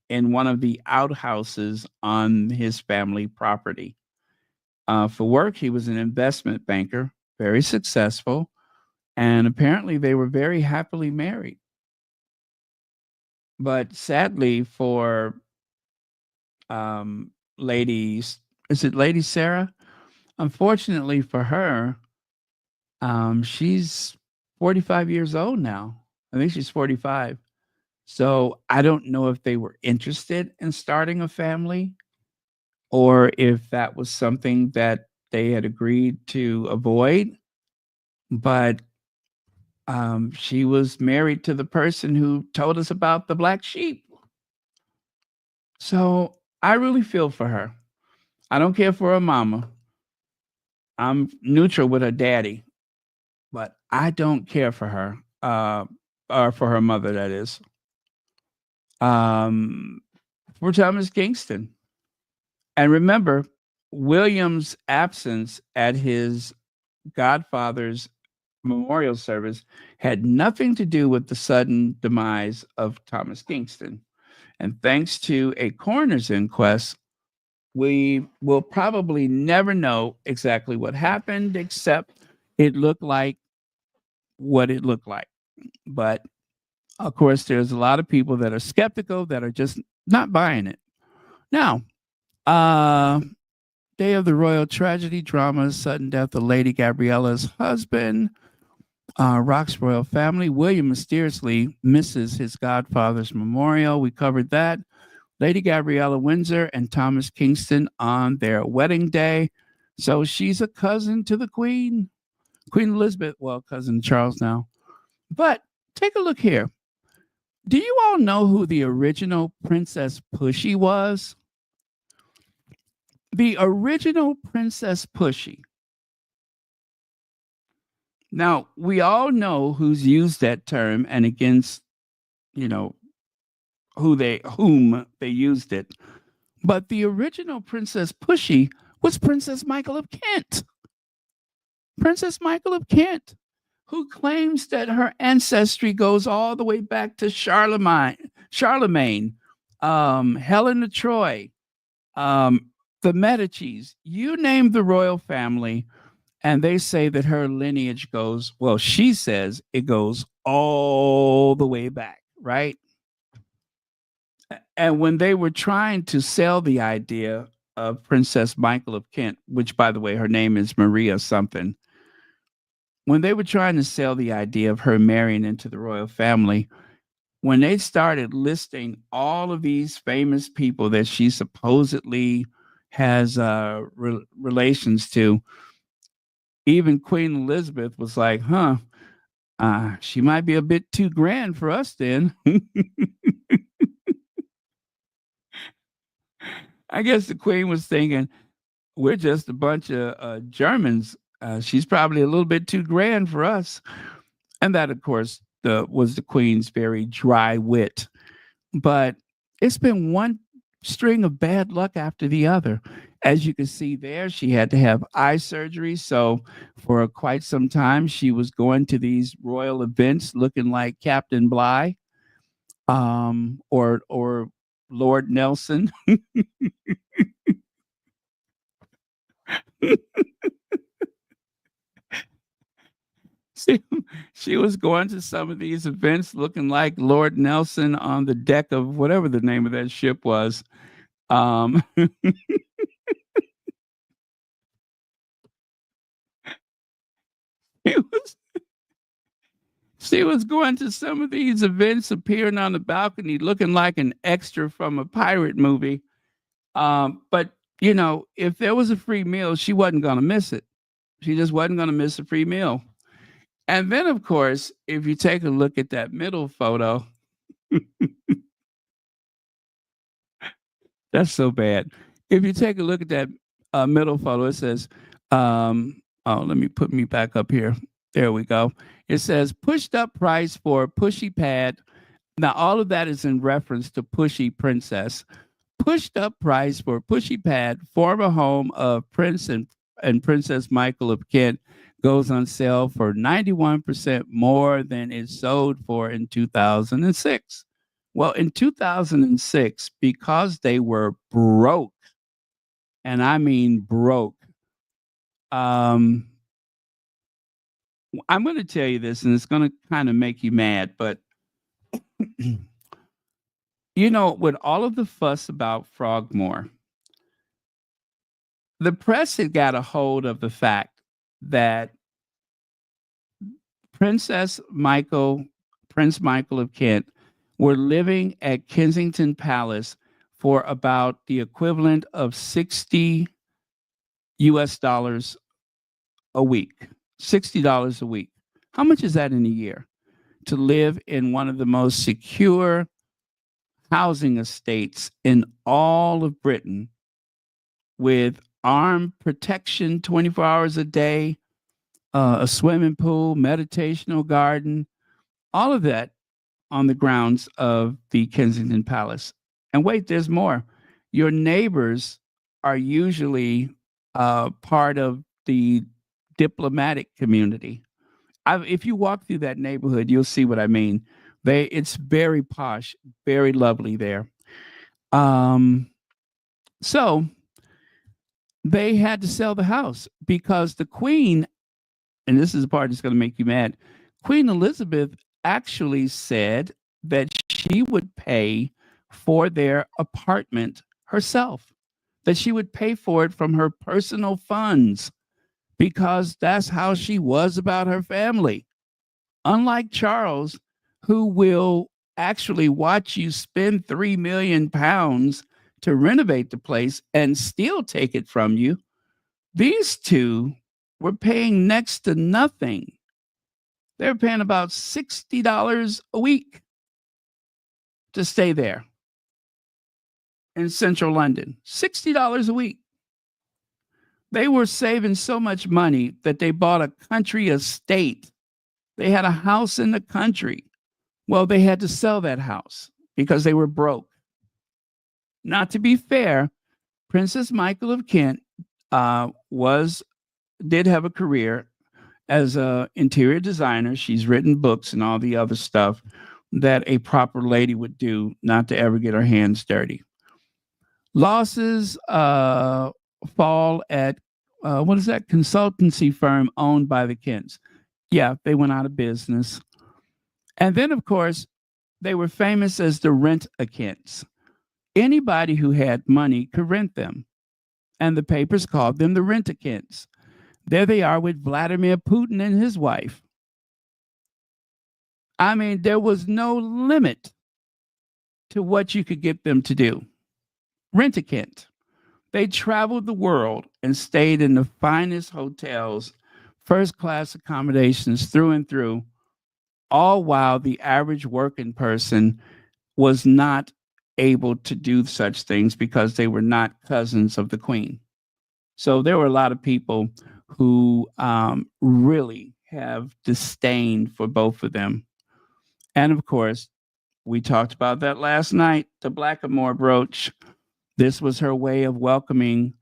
in one of the outhouses on his family property. For work, he was an investment banker, very successful, and apparently they were very happily married. But sadly for ladies, is it Lady Sarah? Unfortunately for her, she's 45 years old now. I think she's 45. So I don't know if they were interested in starting a family or if that was something that they had agreed to avoid. But she was married to the person who told us about the black sheep. So I really feel for her. I don't care for her mama. I'm neutral with her daddy, but I don't care for her, or for her mother, that is. For Thomas Kingston. And remember, William's absence at his godfather's memorial service had nothing to do with the sudden demise of Thomas Kingston. And thanks to a coroner's inquest, we will probably never know exactly what happened, except it looked like what it looked like. But of course, there's a lot of people that are skeptical that are just not buying it. Now, day of the royal tragedy, drama, sudden death of Lady Gabriella's husband, rocks royal family. William mysteriously misses his godfather's memorial. We covered that. Lady Gabriella Windsor and Thomas Kingston on their wedding day. So she's a cousin to the Queen Elizabeth. Well, cousin Charles now. But take a look here. Do you all know who the original Princess Pushy was? The original Princess Pushy. Now, we all know who's used that term and against, whom they used it. But the original Princess Pushy was Princess Michael of Kent. Princess Michael of Kent, who claims that her ancestry goes all the way back to Charlemagne, Helen of Troy, um, the Medicis. You name the royal family, and they say that her lineage goes, well, she says it goes all the way back, right? And when they were trying to sell the idea of Princess Michael of Kent, which, by the way, her name is Maria something, when they were trying to sell the idea of her marrying into the royal family, when they started listing all of these famous people that she supposedly has relations to, even Queen Elizabeth was like, huh, she might be a bit too grand for us then. I guess the Queen was thinking, we're just a bunch of Germans. She's probably a little bit too grand for us. And that, of course, was the Queen's very dry wit. But it's been one string of bad luck after the other. As you can see there, she had to have eye surgery. So for quite some time, she was going to these royal events looking like Captain Bligh, or Lord Nelson. she, she was going to some of these events looking like Lord Nelson on the deck of whatever the name of that ship was. Um, it was She was going to some of these events, appearing on the balcony, looking like an extra from a pirate movie. But if there was a free meal, she wasn't going to miss it. She just wasn't going to miss a free meal. And then, of course, if you take a look at that middle photo, that's so bad. If you take a look at that middle photo, it says, let me put me back up here. There we go. It says pushed up price for pushy pad. Now, all of that is in reference to Pushy Princess. Pushed up price for Pushy Pad, former home of Prince and Princess Michael of Kent, goes on sale for 91% more than it sold for in 2006. Well, in 2006, because they were broke, and I mean broke, um, I'm going to tell you this, and it's going to kind of make you mad, but with all of the fuss about Frogmore, the press had got a hold of the fact that Princess Michael, Prince Michael of Kent, were living at Kensington Palace for about the equivalent of 60 US dollars a week. $60 a week. How much is that in a year? To live in one of the most secure housing estates in all of Britain, with armed protection 24 hours a day, a swimming pool, meditational garden, all of that on the grounds of the Kensington Palace. And wait, there's more. Your neighbors are usually part of the diplomatic community. If you walk through that neighborhood, you'll see what I mean. It's very posh, very lovely there. Um, so they had to sell the house because the Queen, and this is the part that's going to make you mad, Queen Elizabeth actually said that she would pay for their apartment herself, that she would pay for it from her personal funds, because that's how she was about her family. Unlike Charles, who will actually watch you spend £3 million to renovate the place and still take it from you, these two were paying next to nothing. They were paying about $60 a week to stay there in central London. $60 a week. They were saving so much money that they bought a country estate. They had a house in the country. Well, they had to sell that house because they were broke. Now, to be fair, Princess Michael of Kent did have a career. As a interior designer, she's written books and all the other stuff that a proper lady would do, not to ever get her hands dirty. Losses fall at what is that consultancy firm owned by the Kents? Yeah, they went out of business. And then, of course, they were famous as the rent a Kents. Anybody who had money could rent them, and the papers called them the rent a Kents. There they are with Vladimir Putin and his wife. I mean, there was no limit to what you could get them to do. Rent a Kent. They traveled the world and stayed in the finest hotels, first class accommodations through and through, all while the average working person was not able to do such things because they were not cousins of the queen. So there were a lot of people who really have disdain for both of them. And of course, we talked about that last night, the Blackamoor brooch. This was her way of welcoming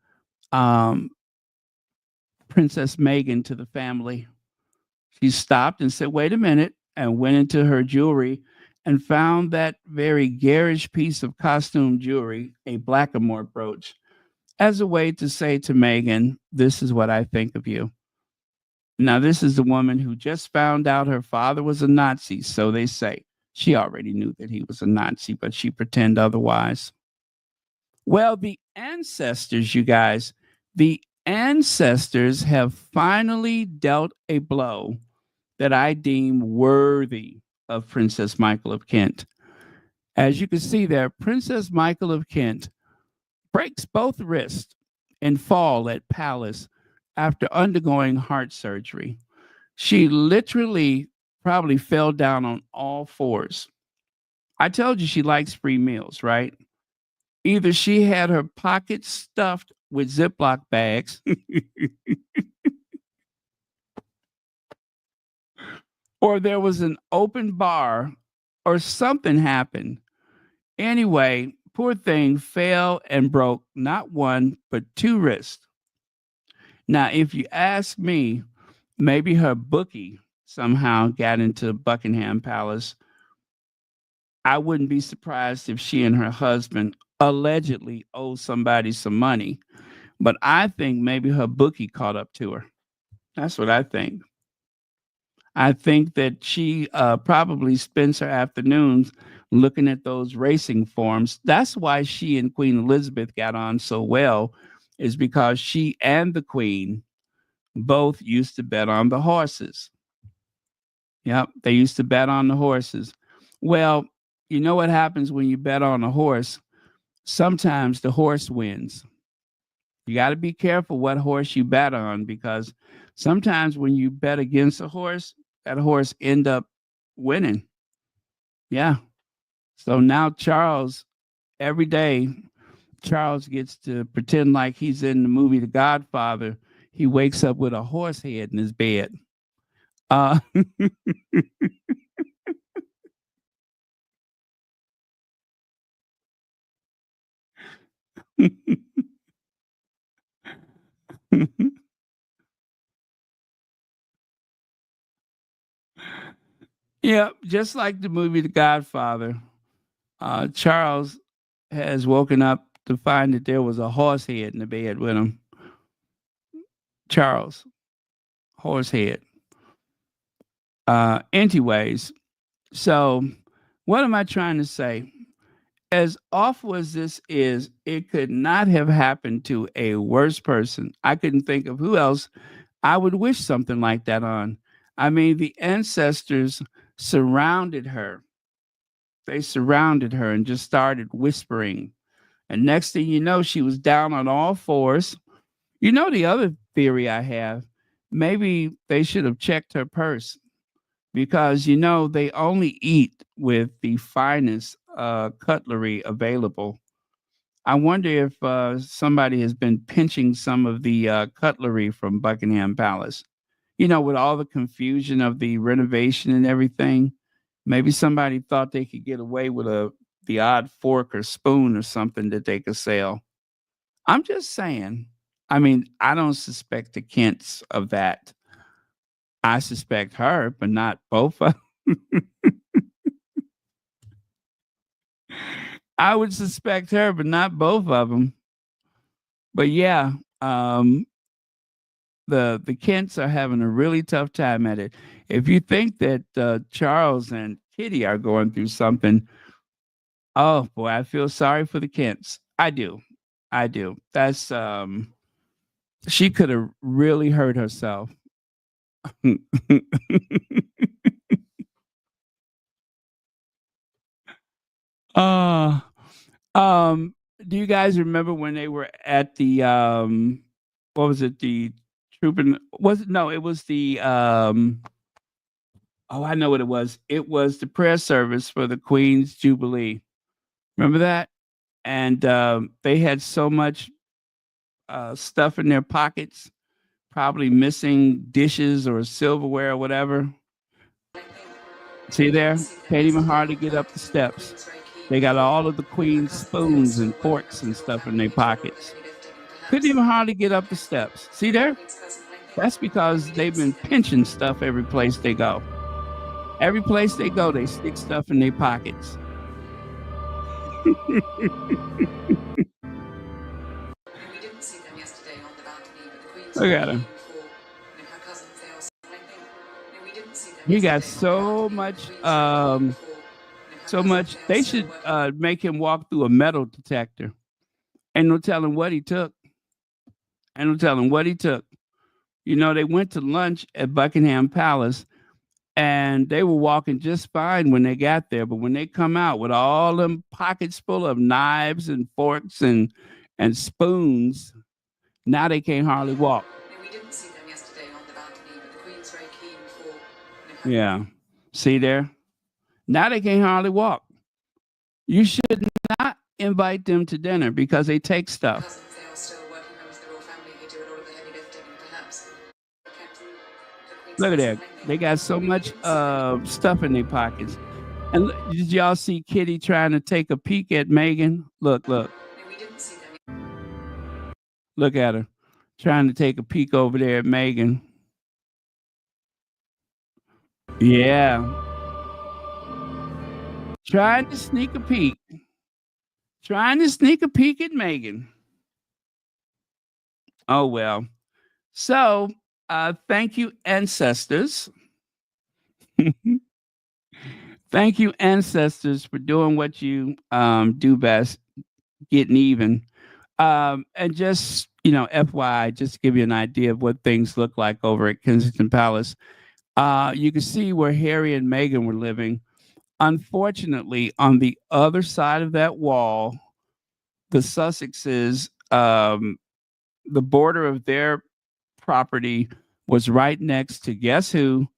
um, Princess Meghan to the family. She stopped and said, wait a minute, and went into her jewelry and found that very garish piece of costume jewelry, a Blackamoor brooch, as a way to say to Meghan, this is what I think of you. Now, this is the woman who just found out her father was a Nazi, so they say. She already knew that he was a Nazi, but she pretended otherwise. Well, the ancestors, you guys, the ancestors have finally dealt a blow that I deem worthy of Princess Michael of Kent. As you can see there, Princess Michael of Kent breaks both wrists and fall at palace after undergoing heart surgery. She literally probably fell down on all fours. I told you she likes free meals, right? Either she had her pockets stuffed with Ziploc bags or there was an open bar or something happened. Anyway, poor thing fell and broke not one, but two wrists. Now, if you ask me, maybe her bookie somehow got into Buckingham Palace. I wouldn't be surprised if she and her husband allegedly owe somebody some money, but I think maybe her bookie caught up to her. That's what I think. I think that she probably spends her afternoons looking at those racing forms. That's why she and Queen Elizabeth got on so well, is because she and the Queen both used to bet on the horses. Yep, they used to bet on the horses. Well, you know what happens when you bet on a horse? Sometimes the horse wins. You got to be careful what horse you bet on because sometimes when you bet against a horse, that horse end up winning. Yeah. So now Charles, every day, Charles gets to pretend like he's in the movie The Godfather. He wakes up with a horse head in his bed. Uh, yeah, just like the movie The Godfather, Charles has woken up to find that there was a horse head in the bed with him. Charles, horse head. Anyways, so what am I trying to say? As awful as this is, it could not have happened to a worse person. I couldn't think of who else I would wish something like that on. I mean, the ancestors surrounded her. They surrounded her and just started whispering. And next thing you know, she was down on all fours. You know, the other theory I have, maybe they should have checked her purse because, you know, they only eat with the finest cutlery available. I wonder if somebody has been pinching some of the cutlery from Buckingham Palace. You know, with all the confusion of the renovation and everything, maybe somebody thought they could get away with the odd fork or spoon or something that they could sell. I'm just saying. I mean, I don't suspect the Kents of that. I suspect her, but not both of I would suspect her, but not both of them. But yeah, the Kents are having a really tough time at it. If you think that Charles and Kitty are going through something, oh boy, I feel sorry for the Kents. I do. I do. That's she could have really hurt herself. uh um do you guys remember when they were at the what was it, the trooping, was it, no, it was the oh, I know what it was. It was the prayer service for the Queen's Jubilee. Remember that? And they had so much stuff in their pockets, probably missing dishes or silverware or whatever. See there? Can't even hardly get up the steps. They got all of the Queen's spoons and forks and stuff in their pockets. Couldn't even hardly get up the steps. See there? That's because they've been pinching stuff every place they go. Every place they go, they stick stuff in their pockets. Look at him. He got so much, so much. They should make him walk through a metal detector. Ain't no telling what he took. Ain't no telling what he took. You know, they went to lunch at Buckingham Palace and they were walking just fine when they got there. But when they come out with all them pockets full of knives and forks and spoons, now they can't hardly walk. We didn't see them yesterday on the balcony, but the Queen's very keen for. Yeah. See there? Now they can't hardly walk. You should not invite them to dinner because they take stuff. They are still working members of the royal family who do a lot of the heavy lifting, perhaps. Look at that. They got so much stuff in their pockets. And did y'all see Kitty trying to take a peek at Meghan? Look, look. Look at her. Trying to take a peek over there at Meghan. Yeah. Trying to sneak a peek. Trying to sneak a peek at Meghan. Oh, well. So, thank you, ancestors. Thank you, ancestors, for doing what you do best, getting even. And just, FYI, just to give you an idea of what things look like over at Kensington Palace. You can see where Harry and Meghan were living. Unfortunately, on the other side of that wall, the Sussexes, the border of their property was right next to, guess who?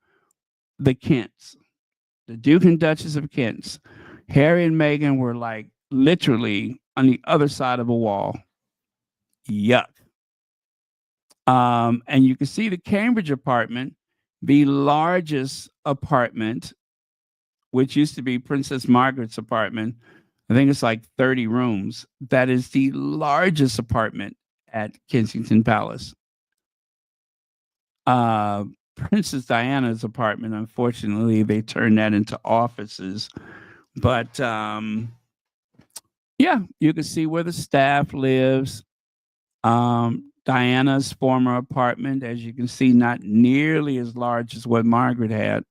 The Kents, the Duke and Duchess of Kent. Harry and Meghan were like literally on the other side of a wall. Yuck. And you can see the Cambridge apartment, the largest apartment, which used to be Princess Margaret's apartment. I think it's like 30 rooms. That is the largest apartment at Kensington Palace. Princess Diana's apartment, unfortunately, they turned that into offices. But yeah, you can see where the staff lives. Diana's former apartment, as you can see, not nearly as large as what Margaret had.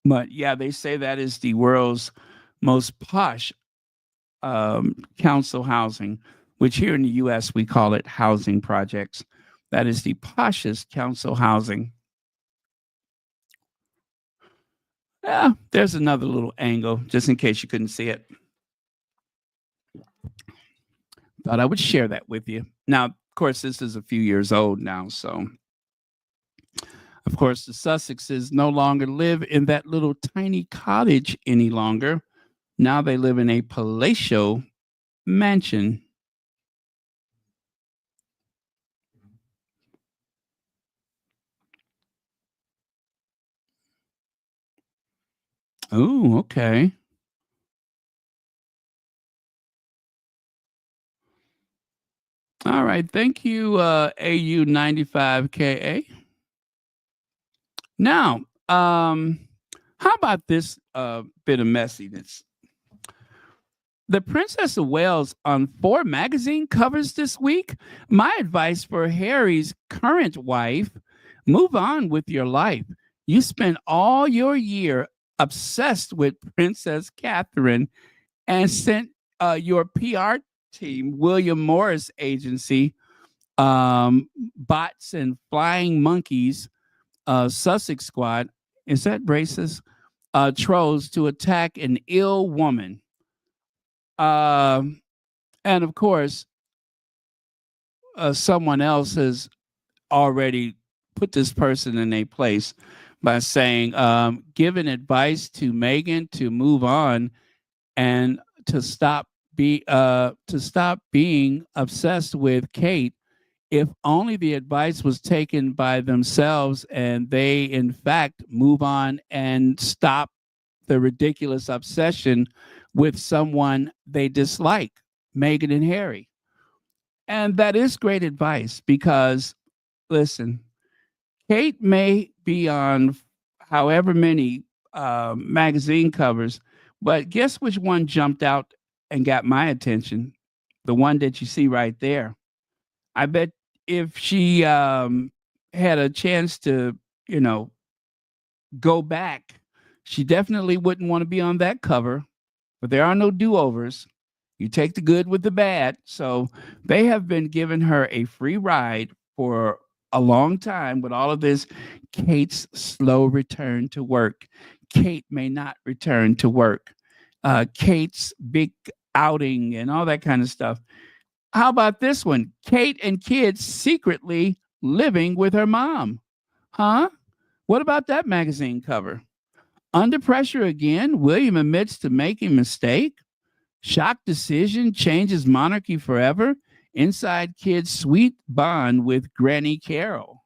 But yeah, they say that is the world's most posh council housing, which here in the US we call it housing projects. That is the poshest council housing. Yeah, there's another little angle, just in case you couldn't see it. Thought I would share that with you. Now, of course, this is a few years old now, so of course, the Sussexes no longer live in that little tiny cottage any longer. Now they live in a palatial mansion. Oh, okay. All right. Thank you, AU95KA. Now, how about this bit of messiness? The Princess of Wales on 4 magazine covers this week. My advice for Harry's current wife: move on with your life. You spent all your year obsessed with Princess Catherine and sent your PR team, William Morris Agency, bots and flying monkeys, Sussex squad. Is that racist? Trolls to attack an ill woman. Um, and of course, someone else has already put this person in a place by saying, giving advice to Meghan to move on and to stop being obsessed with Kate. If only the advice was taken by themselves and they, in fact, move on and stop the ridiculous obsession with someone they dislike, Meghan and Harry. And that is great advice because, listen, Kate may be on however many magazine covers, but guess which one jumped out and got my attention? The one that you see right there. I bet if she had a chance to, you know, go back, she definitely wouldn't want to be on that cover. But there are no do overs. You take the good with the bad. So they have been giving her a free ride for a long time with all of this Kate's slow return to work. Kate may not return to work. Kate's big outing and all that kind of stuff. How about this one? Kate and kids secretly living with her mom. Huh? What about that magazine cover? Under pressure again, William admits to making mistake. Shock decision changes monarchy forever. Inside kid's sweet bond with Granny Carol.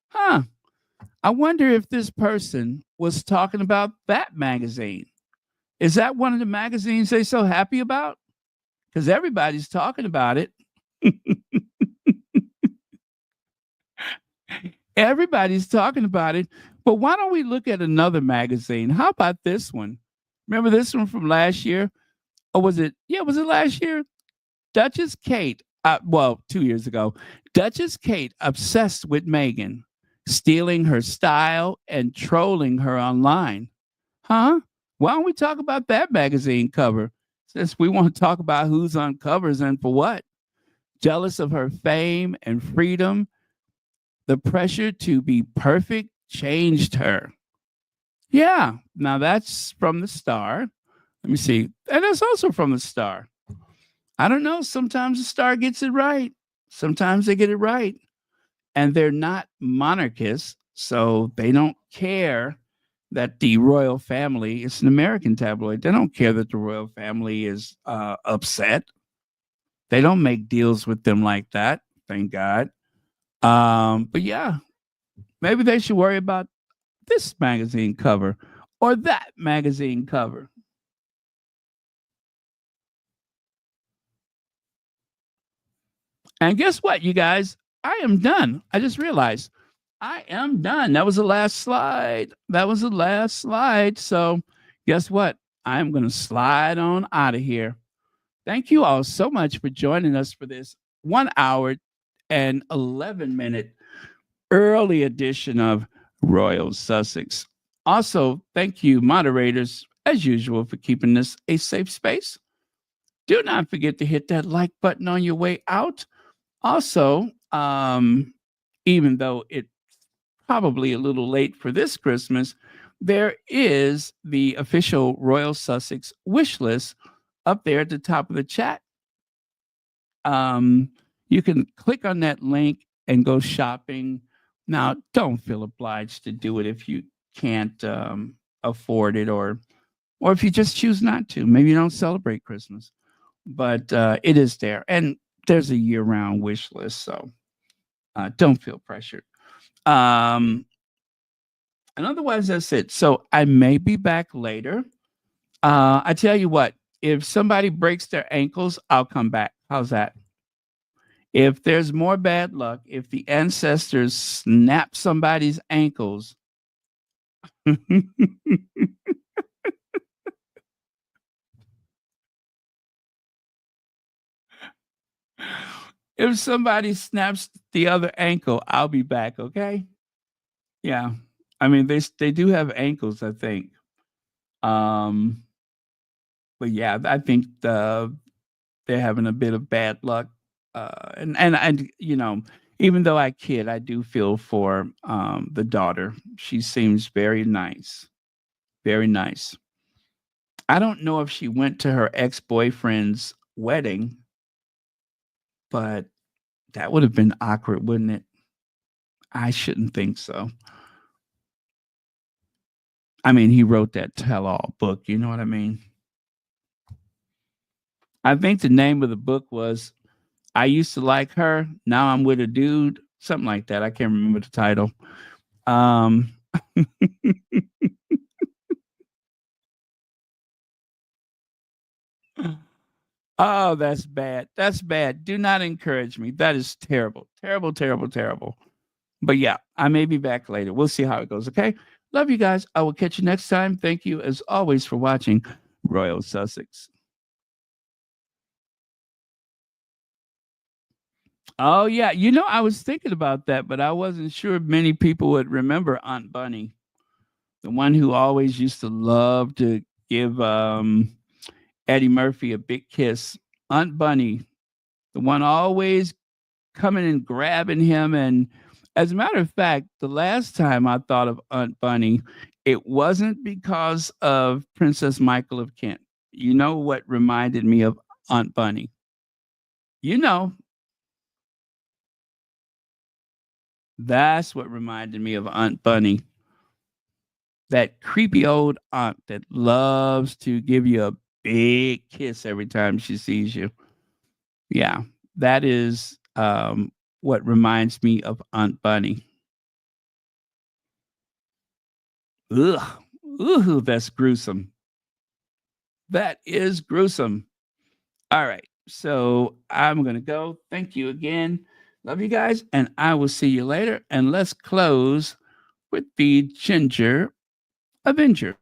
Huh. I wonder if this person was talking about that magazine. Is that one of the magazines they so happy about? Because everybody's talking about it. Everybody's talking about it. But why don't we look at another magazine? How about this one? Remember this one from last year? Or was it? Yeah, was it last year? Duchess Kate, well, 2 years ago, Duchess Kate obsessed with Meghan, stealing her style and trolling her online. Huh? Why don't we talk about that magazine cover? Since we want to talk about who's on covers and for what. Jealous of her fame and freedom, the pressure to be perfect changed her. Yeah, now that's from the Star. Let me see. And that's also from the Star. I don't know. Sometimes the Star gets it right. Sometimes they get it right. And they're not monarchists, so they don't care that the royal family, it's an American tabloid, they don't care that the royal family is upset. They don't make deals with them like that, thank God. But yeah, maybe they should worry about this magazine cover or that magazine cover. And guess what, you guys? I am done. I just realized I am done. That was the last slide. That was the last slide. So, guess what? I'm going to slide on out of here. Thank you all so much for joining us for this 1 hour and 11-minute early edition of Royal Sussex. Also, thank you, moderators, as usual, for keeping this a safe space. Do not forget to hit that like button on your way out. Also, even though it's probably a little late for this Christmas, there is the official Royal Sussex wish list up there at the top of the chat. You can click on that link and go shopping. Now, don't feel obliged to do it if you can't afford it, or if you just choose not to. Maybe you don't celebrate Christmas, but it is there, and there's a year-round wish list, so don't feel pressured. And otherwise, that's it. So I may be back later. I tell you what, if somebody breaks their ankles, I'll come back. How's that? If there's more bad luck, if the ancestors snap somebody's ankles, if somebody snaps the other ankle, I'll be back, okay? Yeah. I mean, they do have ankles, I think. Um, but yeah, I think they're having a bit of bad luck. And even though I kid, I do feel for the daughter. She seems very nice. Very nice. I don't know if she went to her ex-boyfriend's wedding, but that would have been awkward, wouldn't it? I shouldn't think so. I mean, he wrote that tell-all book, you know what I mean? I think the name of the book was I used to like her, now I'm with a dude, something like that. I can't remember the title. Um Oh, that's bad. That's bad. Do not encourage me. That is terrible. Terrible, terrible, terrible. But yeah, I may be back later. We'll see how it goes. Okay. Love you guys. I will catch you next time. Thank you as always for watching Royal Sussex. Oh yeah. I was thinking about that, but I wasn't sure many people would remember Aunt Bunny, the one who always used to love to give Eddie Murphy a big kiss. Aunt Bunny, the one always coming and grabbing him. And as a matter of fact, the last time I thought of Aunt Bunny, it wasn't because of Princess Michael of Kent. You know what reminded me of Aunt Bunny? You know, that's what reminded me of Aunt Bunny. That creepy old aunt that loves to give you a big kiss every time she sees you. Yeah, that is what reminds me of Aunt Bunny. Ugh, ooh, that's gruesome. That is gruesome. All right. So I'm going to go. Thank you again. Love you guys. And I will see you later. And let's close with the Ginger Avenger.